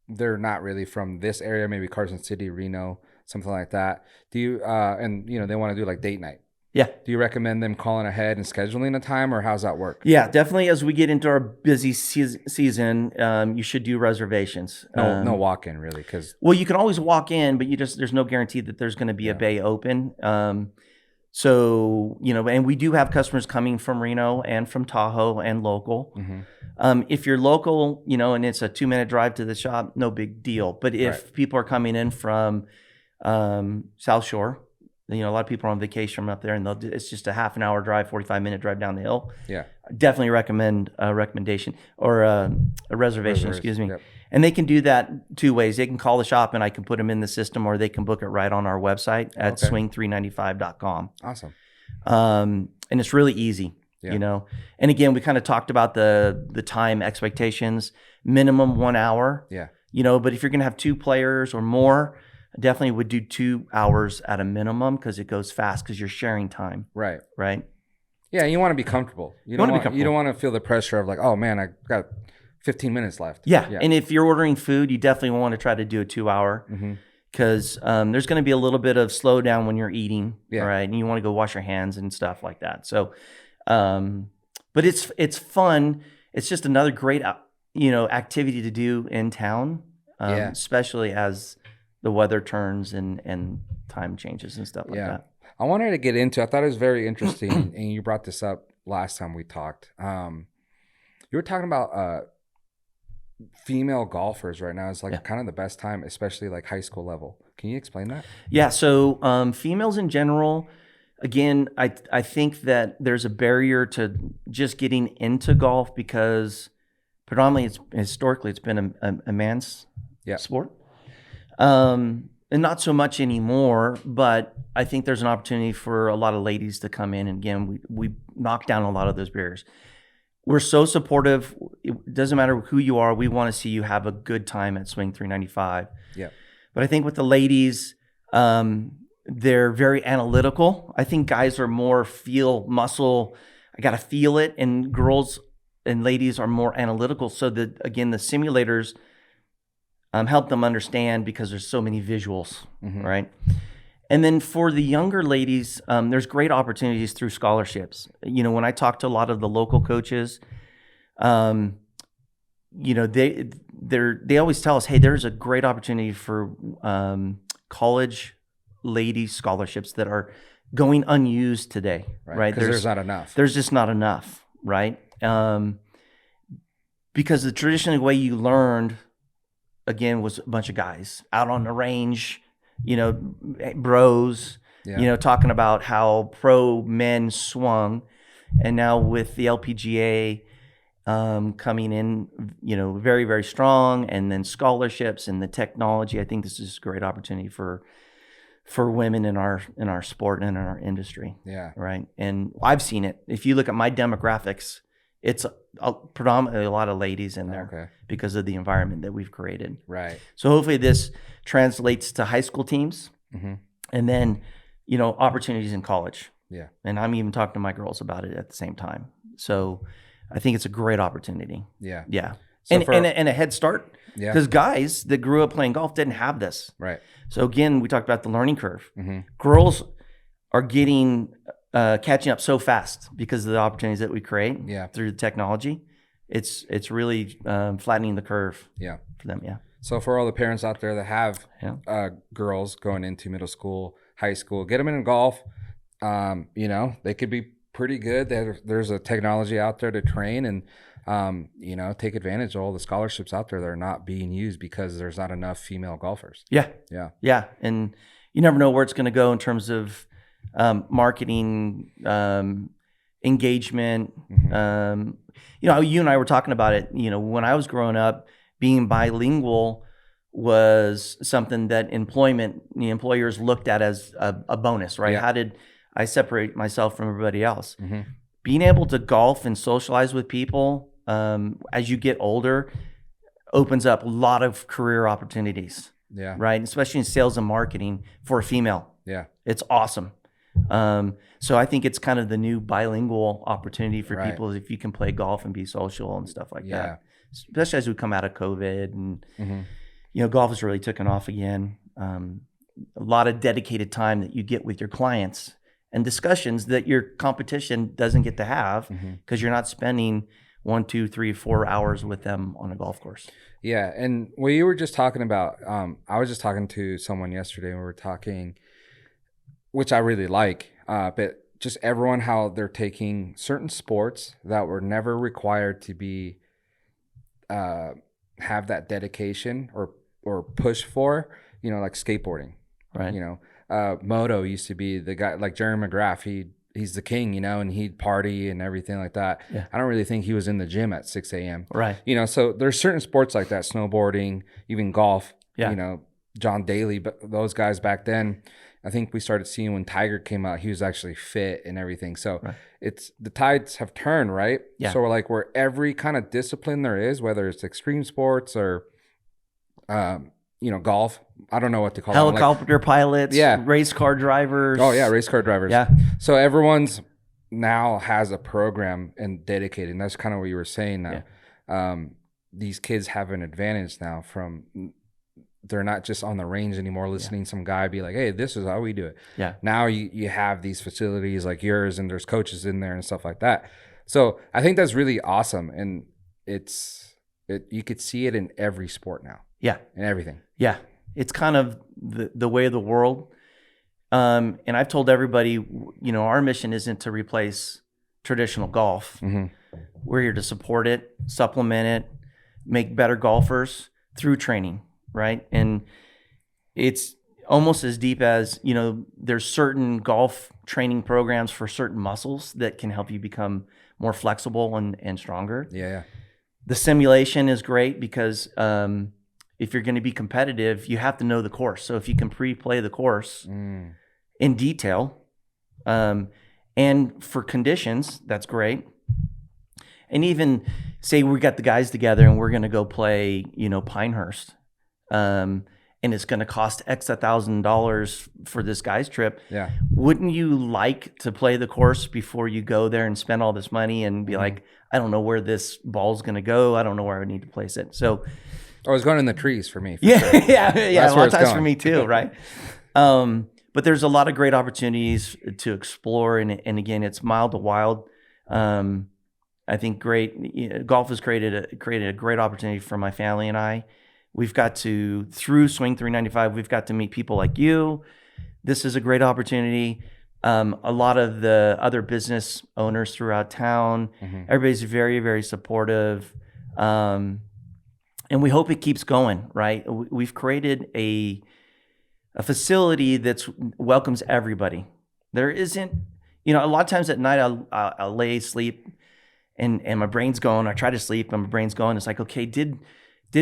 they're not really from this area, maybe Carson City, Reno, something like that. Do you, they want to do like date night. Yeah. Do you recommend them calling ahead and scheduling a time, or how's that work? Yeah, definitely. As we get into our busy season, you should do reservations. No walk-in really, because well, you can always walk in, but there's no guarantee that there's going to be a bay open. So and we do have customers coming from Reno and from Tahoe and local. Mm-hmm. If you're local, and it's a 2-minute drive to the shop, no big deal. But if people are coming in from South Shore, a lot of people are on vacation from up there, and it's just a half an hour drive, 45-minute drive down the hill. Yeah, definitely recommend a recommendation or a reservation. Excuse me. Yep. And they can do that 2 ways. They can call the shop, and I can put them in the system, or they can book it right on our website at swing395.com. Awesome. And it's really easy. And again, we kind of talked about the time expectations, minimum 1 hour. Yeah. But if you're going to have 2 players or more, I definitely would do 2 hours at a minimum, because it goes fast because you're sharing time. Right. Right. Yeah, you want to be comfortable. You don't want to feel the pressure of like, oh man, I got 15 minutes left. Yeah. And if you're ordering food, you definitely want to try to do a 2 hour, because there's going to be a little bit of slowdown when you're eating. Yeah. Right. And you want to go wash your hands and stuff like that. So, but it's fun. It's just another great, activity to do in town, especially as the weather turns and time changes and stuff like that. I wanted to get into, I thought it was very interesting, and you brought this up last time we talked. You were talking about female golfers right now is like kind of the best time, especially like high school level. Can you explain that? Yeah. So females in general, again, I think that there's a barrier to just getting into golf because predominantly historically it's been a man's sport. And not so much anymore, but I think there's an opportunity for a lot of ladies to come in. And again, we knock down a lot of those barriers. We're so supportive. It doesn't matter who you are. We want to see you have a good time at Swing 395. Yeah. But I think with the ladies, they're very analytical. I think guys are more feel muscle. I got to feel it. And girls and ladies are more analytical. So that, again, the simulators help them understand because there's so many visuals, right? And then for the younger ladies, there's great opportunities through scholarships. When I talk to a lot of the local coaches, they always tell us, hey, there's a great opportunity for college lady scholarships that are going unused today, right? There's not enough. There's just not enough, right? Because the traditional way you learned, again, was a bunch of guys out on the range, bros, talking about how pro men swung. And now with the LPGA coming in, very, very strong, and then scholarships and the technology, I think this is a great opportunity for women in our sport and in our industry. Yeah. Right. And I've seen it. If you look at my demographics, it's predominantly a lot of ladies in there because of the environment that we've created. Right. So hopefully this translates to high school teams, and then, opportunities in college. Yeah. And I'm even talking to my girls about it at the same time. So I think it's a great opportunity. Yeah. Yeah. So and a head start. Yeah. Because guys that grew up playing golf didn't have this. Right. So again, we talked about the learning curve. Girls are getting catching up so fast because of the opportunities that we create through the technology. It's really flattening the curve for them. Yeah. So for all the parents out there that have Yeah. girls going into middle school, high school, get them in golf. You know, they could be pretty good. There's a technology out there to train and, you know, take advantage of all the scholarships out there that are not being used because there's not enough female golfers. Yeah. Yeah. Yeah. And you never know where it's going to go in terms of marketing, engagement. You know, you and I were talking about it. You know, when I was growing up, being bilingual was something that the employers looked at as a bonus, right? Yeah. How did I separate myself from everybody else? Mm-hmm. Being able to golf and socialize with people as you get older opens up a lot of career opportunities. Yeah. Right. Especially in sales and marketing for a female. Yeah. It's awesome. So I think it's kind of the new bilingual opportunity for Right. people if you can play golf and be social and stuff like Yeah. that. Especially as we come out of COVID and, Mm-hmm. you know, golf has really taken off again. A lot of dedicated time that you get with your clients and discussions that your competition doesn't get to have because you're not spending 1, 2, 3, 4 hours with them on a golf course. Yeah, and what you were just talking about, I was just talking to someone yesterday, and we were talking, which I really like, but just everyone how they're taking certain sports that were never required to be have that dedication or push for, you know, like skateboarding, Right. You know, moto used to be the guy like Jerry McGrath. He's the king, you know, and he'd party and everything like that. Yeah. I don't really think he was in the gym at 6 a.m. Right. You know, so there's certain sports like that, snowboarding, even golf. Yeah. You know, John Daly, but those guys back then, I think we started seeing when Tiger came out, he was actually fit and everything. So Right. it's the tides have turned, right? Yeah. So we're like, where every kind of discipline there is, whether it's extreme sports or, you know, golf. I don't know what to call them. Helicopter pilots, Yeah. race car drivers. Oh yeah, race car drivers. Yeah. So everyone's now has a program and dedicated. And that's kind of what you were saying now. These kids have an advantage now from they're not just on the range anymore listening to some guy be like, hey, this is how we do it. Yeah. Now you have these facilities like yours and there's coaches in there and stuff like that. So I think that's really awesome. And you could see it in every sport now. Yeah. And everything. Yeah. It's kind of the way of the world. And I've told everybody, you know, our mission isn't to replace traditional golf. Mm-hmm. We're here to support it, supplement it, make better golfers through training, right? And it's almost as deep as, you know, there's certain golf training programs for certain muscles that can help you become more flexible and stronger. Yeah. The simulation is great because if you're going to be competitive, you have to know the course. So if you can pre-play the course in detail, and for conditions, that's great. And even say we got the guys together and we're going to go play, you know, Pinehurst, and it's going to cost X $1,000 for this guy's trip. Yeah. Wouldn't you like to play the course before you go there and spend all this money and be like, I don't know where this ball's going to go. I don't know where I need to place it. So I was going in the trees for me. yeah, sure. yeah. That's A where lot of it's times for going. me too, right? But there's a lot of great opportunities to explore, and again, it's mild to wild. I think golf has created a great opportunity for my family and I. We've got to, through Swing 395, we've got to meet people like you. This is a great opportunity. A lot of the other business owners throughout town, everybody's very, very supportive. And we hope it keeps going, right? We've created a facility that welcomes everybody. There isn't, you know, a lot of times at night I'll lay sleep and my brain's going. I try to sleep and my brain's going. It's like, okay, did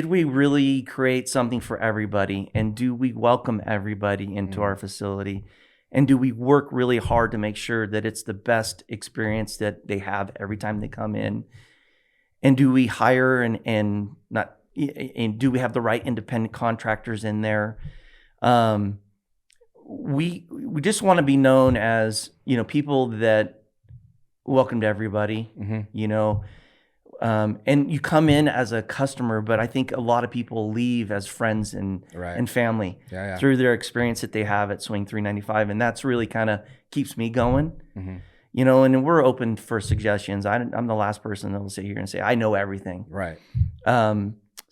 we really create something for everybody? And do we welcome everybody into our facility? And do we work really hard to make sure that it's the best experience that they have every time they come in? And do we hire and do we have the right independent contractors in there? We just want to be known as, you know, people that welcomed everybody, you know, and you come in as a customer, but I think a lot of people leave as friends and family through their experience that they have at Swing 395. And that's really kind of keeps me going, you know, and we're open for suggestions. I'm the last person that will sit here and say, I know everything. Right.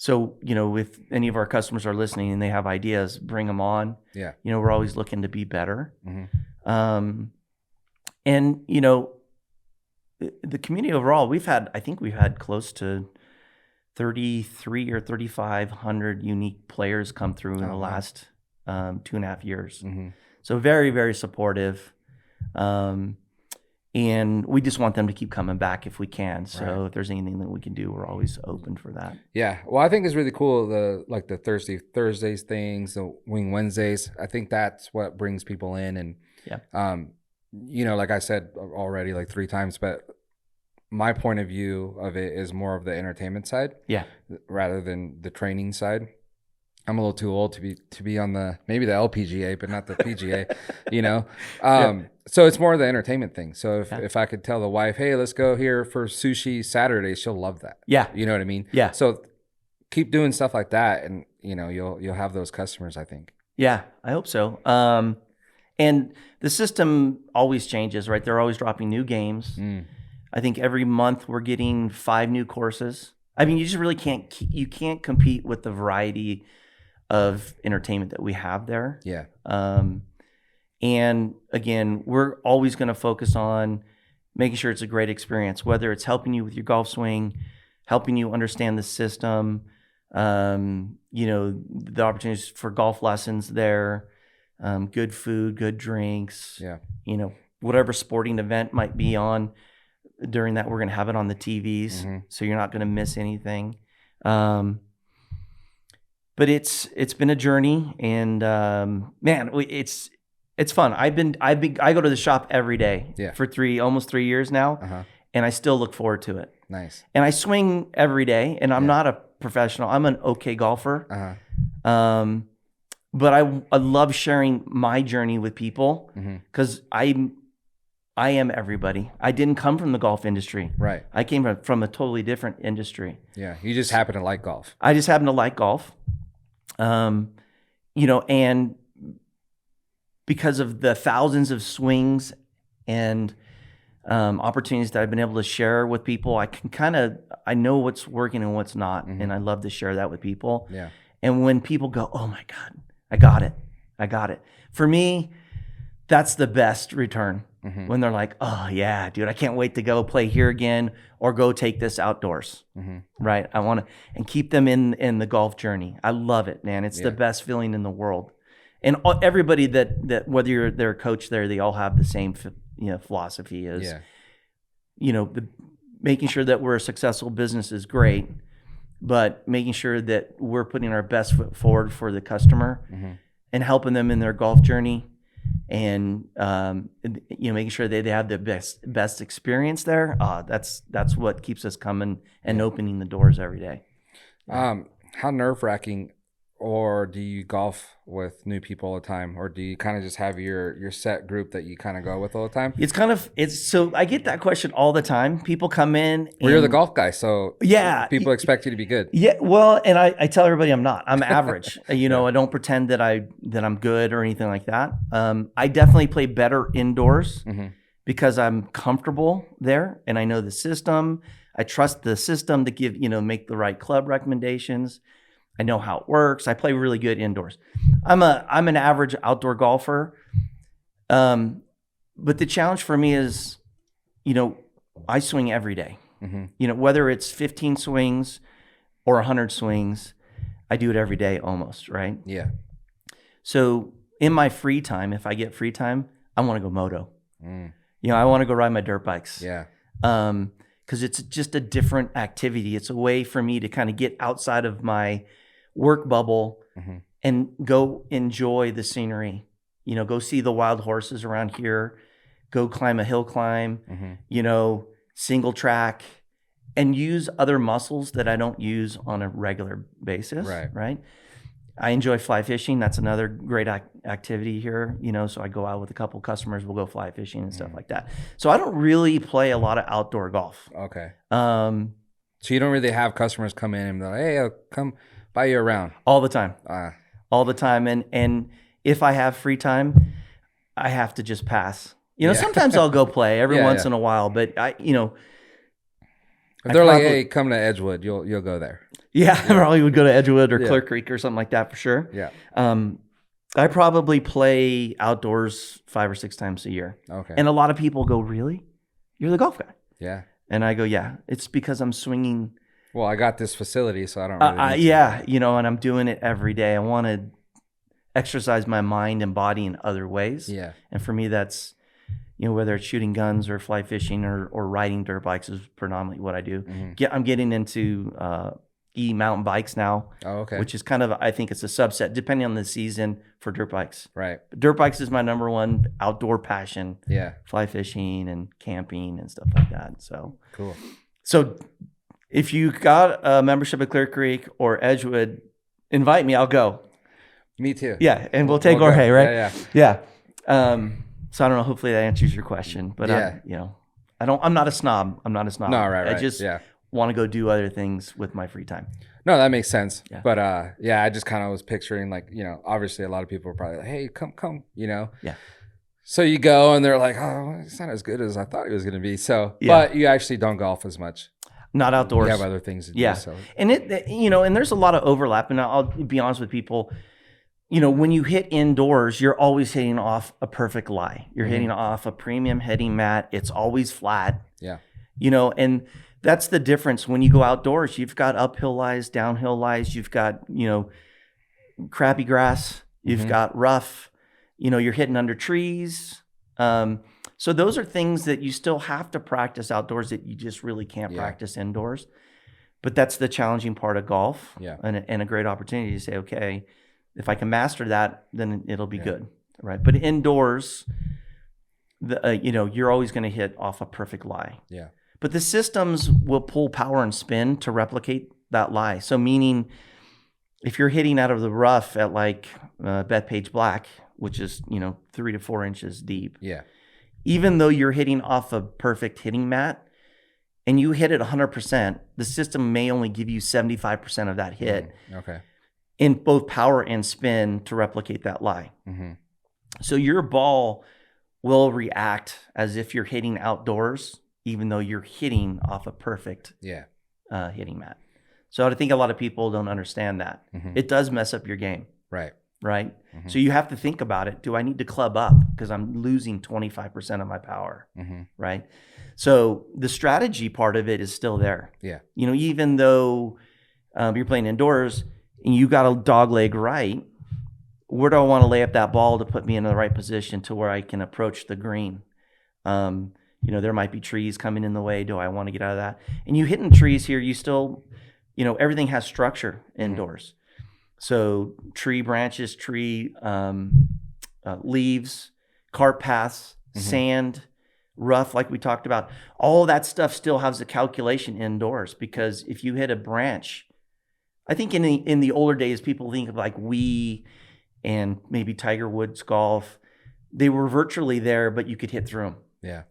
So, if any of our customers are listening and they have ideas, bring them on. Yeah. We're always looking to be better. Mm-hmm. And, the community overall, I think we've had close to 33 or 3,500 unique players come through in the last 2.5 years. Mm-hmm. So very, very supportive. And we just want them to keep coming back if we can. So if there's anything that we can do, we're always open for that. Yeah. Well, I think it's really cool. The Thursdays things, the Wing Wednesdays. I think that's what brings people in. And, like I said already like 3 times, but my point of view of it is more of the entertainment side. Yeah. Rather than the training side. I'm a little too old to be on maybe the LPGA, but not the PGA, So it's more of the entertainment thing. So if I could tell the wife, hey, let's go here for sushi Saturday, she'll love that. Yeah. You know what I mean? Yeah. So keep doing stuff like that, and you'll have those customers, I think. Yeah, I hope so. And the system always changes, right? They're always dropping new games. I think every month we're getting 5 new courses. I mean, you just really can't compete with the variety of entertainment that we have there. Yeah. And again, we're always going to focus on making sure it's a great experience, whether it's helping you with your golf swing, helping you understand the system, the opportunities for golf lessons there, good food, good drinks, whatever sporting event might be on during that, we're going to have it on the TVs. So you're not going to miss anything. But it's been a journey, and man, it's fun. I go to the shop every day for almost 3 years now, and I still look forward to it. Nice. And I swing every day, and I'm not a professional. I'm an okay golfer. But I love sharing my journey with people because I am everybody. I didn't come from the golf industry. Right. I came from a totally different industry. Yeah. You just happen to like golf. I just happen to like golf. And because of the thousands of swings and opportunities that I've been able to share with people, I know what's working and what's not. And I love to share that with people. Yeah. And when people go, oh my God, I got it. For me, that's the best return. When they're like, oh yeah, dude, I can't wait to go play here again or go take this outdoors. Right. I want to, and keep them in the golf journey. I love it, man. It's the best feeling in the world. And everybody that whether they're a coach there, they all have the same, philosophy is, making sure that we're a successful business is great, but making sure that we're putting our best foot forward for the customer and helping them in their golf journey. And making sure they have the best experience there. That's what keeps us coming and opening the doors every day. How nerve-wracking, or do you golf with new people all the time, or do you kind of just have your set group that you kind of go with all the time? So I get that question all the time. People come in. Well, you're the golf guy, so people expect you to be good. Yeah, well, and I tell everybody I'm not. I'm average. I don't pretend that I'm good or anything like that. I definitely play better indoors because I'm comfortable there and I know the system. I trust the system to give make the right club recommendations. I know how it works. I play really good indoors. I'm an average outdoor golfer. But the challenge for me is, I swing every day. Whether it's 15 swings or 100 swings, I do it every day almost, right? Yeah. So in my free time, if I get free time, I want to go moto. I want to go ride my dirt bikes. Yeah. Because it's just a different activity. It's a way for me to kind of get outside of my work bubble and go enjoy the scenery. Go see the wild horses around here, go climb a hill climb, single track, and use other muscles that I don't use on a regular basis. Right. I enjoy fly fishing. That's another great activity here. So I go out with a couple customers. We'll go fly fishing and stuff like that. So I don't really play a lot of outdoor golf. Okay. So you don't really have customers come in and be like, hey, I'll come buy you around. All the time. All the time. And if I have free time, I have to just pass. Sometimes I'll go play every once in a while, but if they're like, hey, come to Edgewood, you'll go there. Yeah, I probably would go to Edgewood or Yeah. Clear Creek or something like that for sure. Yeah. I probably play outdoors 5 or 6 times a year. Okay. And a lot of people go, really? You're the golf guy? Yeah. And I go, yeah, it's because I'm swinging. Well, I got this facility, so I don't really need to. Yeah, and I'm doing it every day. I want to exercise my mind and body in other ways. Yeah. And for me, that's, whether it's shooting guns or fly fishing or riding dirt bikes is predominantly what I do. Mm-hmm. I'm getting into e-mountain bikes now. Oh, okay. Which is kind of, I think it's a subset, depending on the season, for dirt bikes. Right. But dirt bikes is my number one outdoor passion. Yeah. Fly fishing and camping and stuff like that. So Cool. So if you got a membership at Clear Creek or Edgewood, invite me. I'll go. Me too. Yeah, and we'll take go. Jorge, right? Yeah. So I don't know. Hopefully that answers your question. But I'm not a snob. No, right. I just want to go do other things with my free time. No, that makes sense. Yeah. But I just kind of was picturing like, obviously a lot of people are probably like, hey, come, Yeah. So you go and they're like, oh, it's not as good as I thought it was going to be. So, Yeah. But you actually don't golf as much. Not outdoors. You have other things to do. Yeah. So. And and there's a lot of overlap. And I'll be honest with people, when you hit indoors, you're always hitting off a perfect lie. You're hitting off a premium hitting mat. It's always flat. Yeah. And that's the difference. When you go outdoors, you've got uphill lies, downhill lies. You've got, crappy grass. You've got rough, you're hitting under trees. So those are things that you still have to practice outdoors that you just really can't practice indoors. But that's the challenging part of golf. Yeah. And a great opportunity to say, okay, if I can master that, then it'll be good. Right. But indoors, you're always going to hit off a perfect lie. Yeah. But the systems will pull power and spin to replicate that lie. So meaning if you're hitting out of the rough at like Bethpage Black, which is, 3 to 4 inches deep. Yeah. Even though you're hitting off a perfect hitting mat and you hit it 100%, the system may only give you 75% of that hit Okay. in both power and spin to replicate that lie. Mm-hmm. So your ball will react as if you're hitting outdoors, even though you're hitting off a perfect hitting mat. So I think a lot of people don't understand that. Mm-hmm. It does mess up your game. Right. Mm-hmm. So you have to think about it. Do I need to club up because I'm losing 25% of my power? Mm-hmm. Right. So the strategy part of it is still there. Yeah. Even though you're playing indoors and you got a dog leg right, where do I want to lay up that ball to put me in the right position to where I can approach the green? There might be trees coming in the way. Do I want to get out of that? And you hitting trees here, you still, everything has structure indoors. So tree branches, tree leaves, cart paths, sand, rough, like we talked about. All that stuff still has a calculation indoors because if you hit a branch, I think in the older days, people think of like we and maybe Tiger Woods golf. They were virtually there, but you could hit through them. Yeah.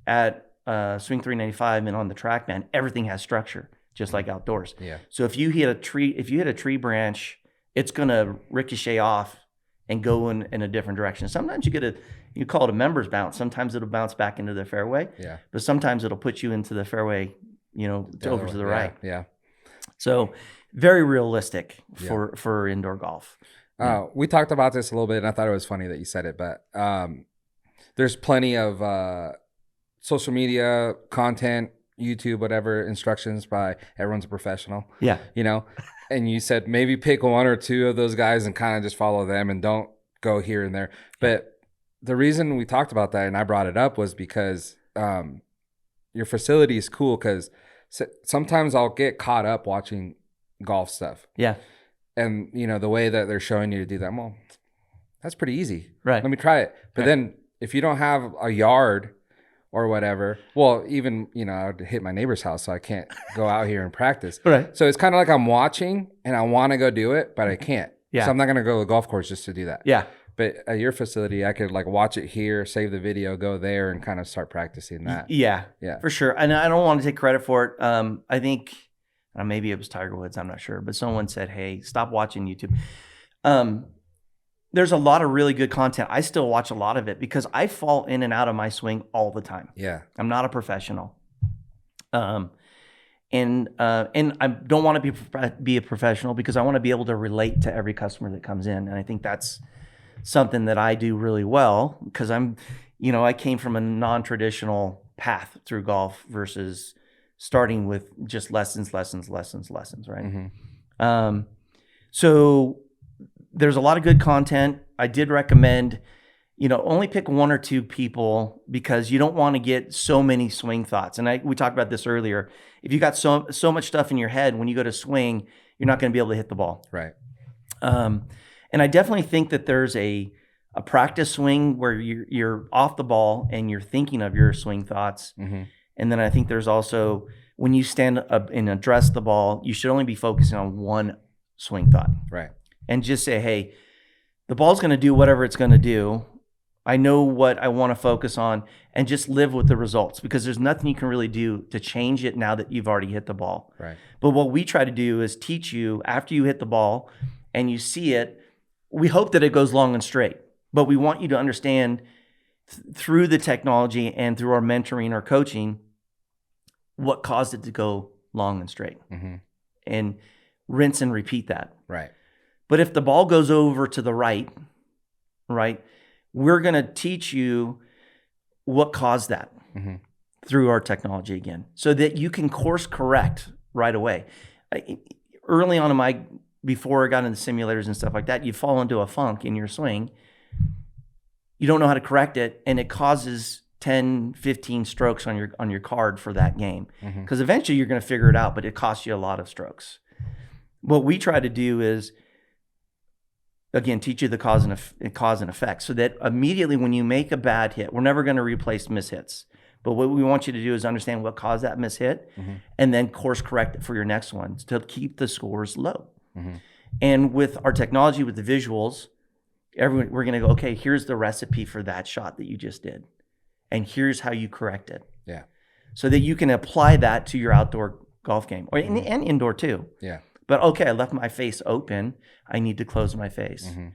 At Swing 395 and on the track, man, everything has structure, just like outdoors. Yeah. So if you hit a tree branch, it's gonna ricochet off and go in a different direction. Sometimes you call it a members bounce. Sometimes it'll bounce back into the fairway. Yeah. But sometimes it'll put you into the fairway, over to the right. Yeah. So very realistic for indoor golf. We talked about this a little bit, and I thought it was funny that you said it, but there's plenty of social media content, YouTube, whatever, instructions by everyone's a professional. Yeah. And you said maybe pick one or two of those guys and kind of just follow them and don't go here and there. But the reason we talked about that and I brought it up was because your facility is cool because sometimes I'll get caught up watching golf stuff. Yeah. And, the way that they're showing you to do that, well, that's pretty easy. Right. Let me try it. But then if you don't have a yard or whatever, well, even, I would hit my neighbor's house, so I can't go out here and practice. Right. So it's kind of like I'm watching and I want to go do it, but I can't. Yeah. So I'm not going to go to the golf course just to do that. Yeah. But at your facility, I could like watch it here, save the video, go there and kind of start practicing that. Yeah. Yeah. For sure. And I don't want to take credit for it. I think maybe it was Tiger Woods, I'm not sure, but someone said, hey, stop watching YouTube. There's a lot of really good content. I still watch a lot of it because I fall in and out of my swing all the time. Yeah. I'm not a professional. And I don't want to be a professional because I want to be able to relate to every customer that comes in. And I think that's something that I do really well because I came from a non-traditional path through golf versus starting with just lessons, right? Mm-hmm. So there's a lot of good content. I did recommend, only pick one or two people because you don't want to get so many swing thoughts. And we talked about this earlier. If you got so much stuff in your head, when you go to swing, you're not going to be able to hit the ball. Right. And I definitely think that there's a practice swing where you're off the ball and you're thinking of your swing thoughts. Mm-hmm. And then I think there's also when you stand up and address the ball, you should only be focusing on one swing thought. Right. And just say, hey, the ball's going to do whatever it's going to do. I know what I want to focus on and just live with the results because there's nothing you can really do to change it now that you've already hit the ball. Right. But what we try to do is teach you after you hit the ball and you see it, we hope that it goes long and straight. But we want you to understand through the technology and through our mentoring or coaching what caused it to go long and straight. Mm-hmm. And rinse and repeat that. Right. But if the ball goes over to the right, we're going to teach you what caused that mm-hmm. through our technology again so that you can course correct right away. Early on before I got into simulators and stuff like that, you fall into a funk in your swing. You don't know how to correct it, and it causes 10, 15 strokes on your card for that game. Because eventually you're going to figure it out, but it costs you a lot of strokes. What we try to do is, again, teach you the cause and effect so that immediately when you make a bad hit, we're never going to replace mishits. But what we want you to do is understand what caused that mishit and then course correct it for your next one to keep the scores low. Mm-hmm. And with our technology, with the visuals, we're going to go, okay, here's the recipe for that shot that you just did. And here's how you correct it. Yeah. So that you can apply that to your outdoor golf game and indoor too. Yeah. But okay, I left my face open. I need to close my face. Mm-hmm.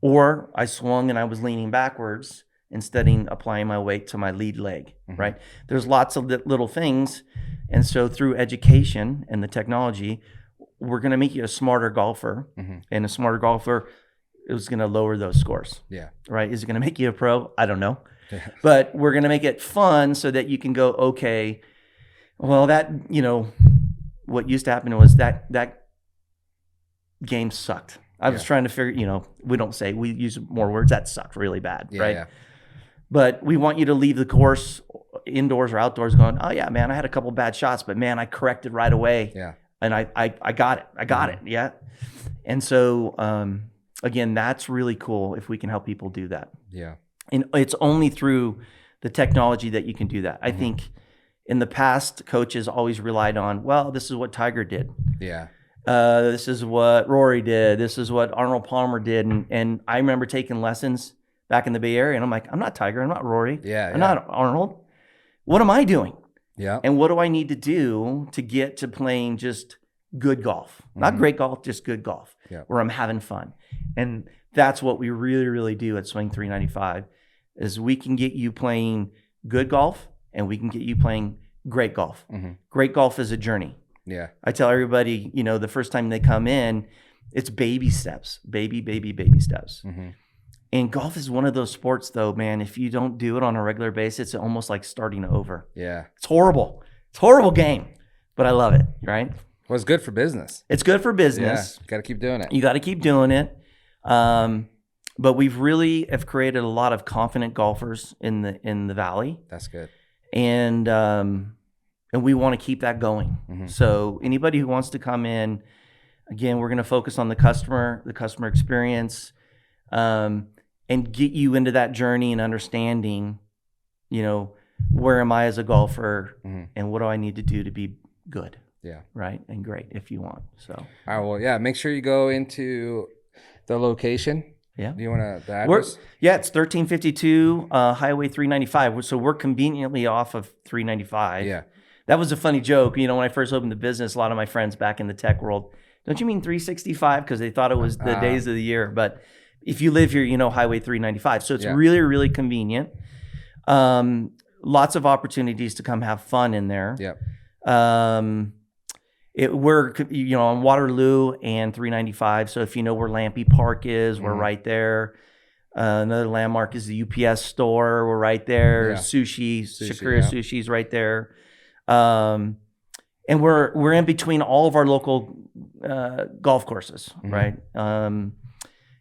Or I swung and I was leaning backwards instead of applying my weight to my lead leg, right? There's lots of little things. And so through education and the technology, we're going to make you a smarter golfer. And a smarter golfer is going to lower those scores. Yeah. Right? Is it going to make you a pro? I don't know. But we're going to make it fun so that you can go, okay, well, that, what used to happen was that game sucked. I was trying to figure, we use more words, that sucked really bad, right? Yeah. But we want you to leave the course indoors or outdoors going, oh yeah, man, I had a couple bad shots, but man, I corrected right away. Yeah. And I got it. I got it. Yeah. And so, again, that's really cool if we can help people do that. Yeah. And it's only through the technology that you can do that. I think in the past, coaches always relied on, well, this is what Tiger did. Yeah. This is what Rory did. This is what Arnold Palmer did. And I remember taking lessons back in the Bay Area, and I'm like, I'm not Tiger. I'm not Rory. Yeah. I'm not Arnold. What am I doing? Yeah. And what do I need to do to get to playing just good golf? Not great golf, just good golf, where I'm having fun. And that's what we really, really do at Swing 395 is we can get you playing good golf and we can get you playing great golf. Great golf is a journey. Yeah. I tell everybody, the first time they come in, it's baby steps, baby steps. And golf is one of those sports though, man, if you don't do it on a regular basis, it's almost like starting over. Yeah. It's horrible. It's a horrible game, but I love it, right? Well, it's good for business. It's good for business. Yeah. Got to keep doing it. You got to keep doing it. But we've really have created a lot of confident golfers in the valley. That's good. And we want to keep that going. So anybody who wants to come in, again, we're going to focus on the customer experience, and get you into that journey and understanding, where am I as a golfer and what do I need to do to be good? Yeah. Right. And great if you want. So. All right. Well, yeah. Make sure you go into the location. Yeah. Do you want the address? It's 1352 Highway 395. So we're conveniently off of 395. Yeah. That was a funny joke. When I first opened the business, a lot of my friends back in the tech world, don't you mean 365? Because they thought it was the days of the year. But if you live here, Highway 395. So it's really, really convenient. Lots of opportunities to come have fun in there. Yep. we're on Waterloo and 395. So if you know where Lampe Park is, we're right there. Another landmark is the UPS store. We're right there. Yeah. Sushi, Sushi, Shakira yeah. Sushi's right there. And we're in between all of our local golf courses, right?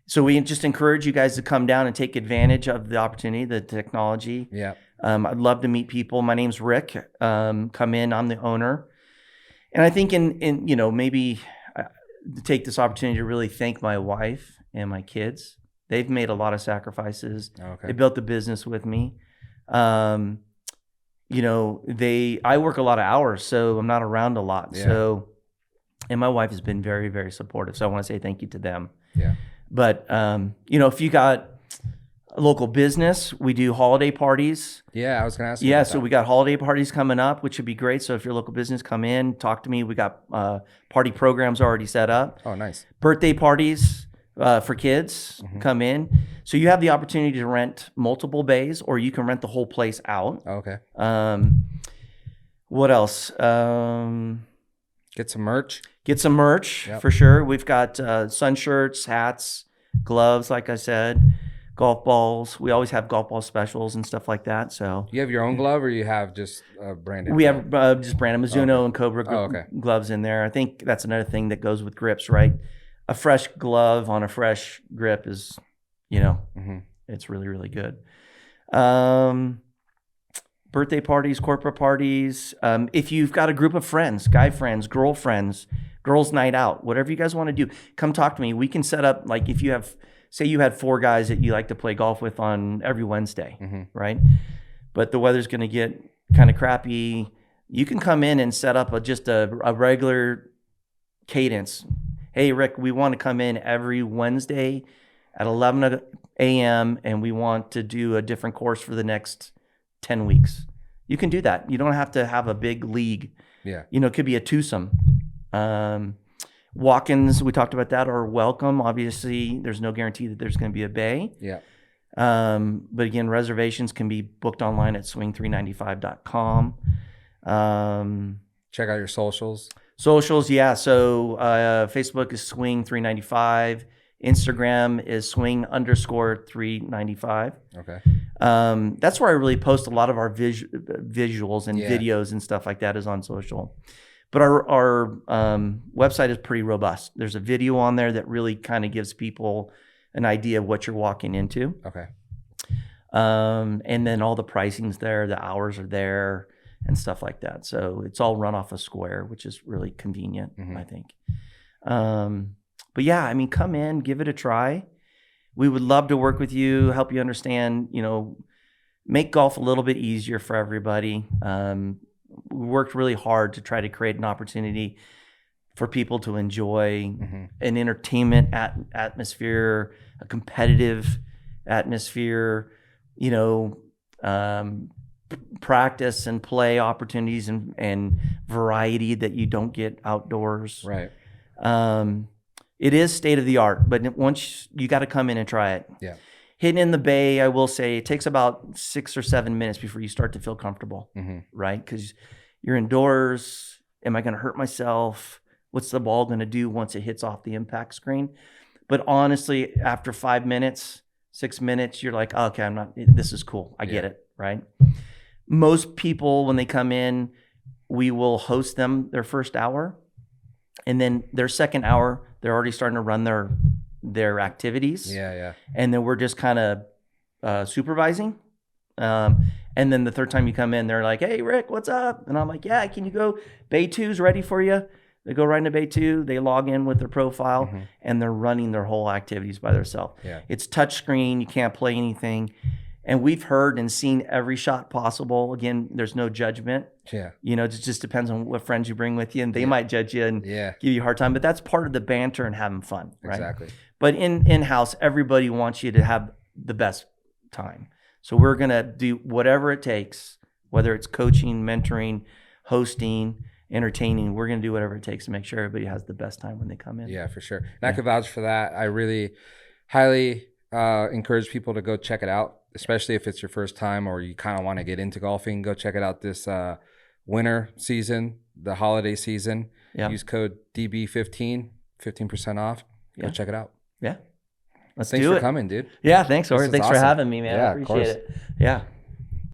So we just encourage you guys to come down and take advantage of the opportunity, the technology. Yeah. I'd love to meet people. My name's Rick. Come in. I'm the owner. And I think in maybe to take this opportunity to really thank my wife and my kids. They've made a lot of sacrifices. Okay. They built the business with me. I work a lot of hours, so I'm not around a lot. Yeah. So, and my wife has been very, very supportive. So I want to say thank you to them. Yeah. But, if you got a local business, we do holiday parties. Yeah, I was going to ask you Yeah, about so that. we got holiday parties coming up, which would be great. So if your local business, come in, talk to me. We got party programs already set up. Oh, nice. Birthday parties for kids, come in. So you have the opportunity to rent multiple bays, or you can rent the whole place out. Oh, okay. What else? Get some merch. Get some merch, Yep. for sure. We've got sun shirts, hats, gloves, like I said, golf balls. We always have golf ball specials and stuff like that. So You have your own glove, or you have just branded? we have just Brandon Mizuno and Cobra gloves in there. I think that's another thing that goes with grips, right? A fresh glove on a fresh grip is, it's really, really good. Birthday parties, corporate parties. If you've got a group of friends, guy friends, girls' night out, whatever you guys want to do, come talk to me. We can set up, like, if you have, say you had 4 guys that you like to play golf with on every Wednesday, right? But the weather's going to get kind of crappy. You can come in and set up just a regular cadence. Hey, Rick, we want to come in every Wednesday at 11 a.m. and we want to do a different course for the next 10 weeks. You can do that. You don't have to have a big league. Yeah. It could be a twosome. Walk-ins, we talked about that, are welcome. Obviously, there's no guarantee that there's going to be a bay. Yeah. But again, reservations can be booked online at swing395.com. Check out your socials. Socials, yeah. So Facebook is swing395. Instagram is swing_395. Okay. That's where I really post a lot of our visuals and videos and stuff like that, is on social. But our website is pretty robust. There's a video on there that really kind of gives people an idea of what you're walking into. Okay. And then all the pricing's there, the hours are there, and stuff like that. So it's all run off of Square, which is really convenient, I think. But yeah, I mean, come in, give it a try. We would love to work with you, help you understand, make golf a little bit easier for everybody. We worked really hard to try to create an opportunity for people to enjoy an entertainment atmosphere, a competitive atmosphere, practice and play opportunities and variety that you don't get outdoors. Right. It is state of the art, but once you got to come in and try it. Yeah. Hitting in the bay, I will say, it takes about 6 or 7 minutes before you start to feel comfortable, right? Because you're indoors. Am I going to hurt myself? What's the ball going to do once it hits off the impact screen? But honestly, after 5 minutes, 6 minutes, you're like, oh, okay, this is cool. I get it, right? Most people, when they come in, we will host them their first hour. And then their second hour, they're already starting to run their activities. Yeah. And then we're just kind of supervising. And then the third time you come in, they're like, hey, Rick, what's up? And I'm like, yeah, can you go? Bay 2's ready for you. They go right into Bay 2. They log in with their profile, and they're running their whole activities by themselves. Yeah. It's touch screen. You can't play anything. And we've heard and seen every shot possible. Again, there's no judgment. Yeah. It just depends on what friends you bring with you, and they might judge you and give you a hard time. But that's part of the banter and having fun, right? Exactly. But in-house, everybody wants you to have the best time. So we're going to do whatever it takes, whether it's coaching, mentoring, hosting, entertaining. We're going to do whatever it takes to make sure everybody has the best time when they come in. Yeah, for sure. And I could vouch for that. I really highly encourage people to go check it out, especially if it's your first time or you kind of want to get into golfing. Go check it out this winter season. the holiday season. Yeah. Use code DB15, 15% off. Go check it out. Yeah. Let's Thanks do for it. coming, dude. Yeah. Thanks, Jordan. This is Thanks for awesome. having me, man. Yeah, I of appreciate course. it. Yeah.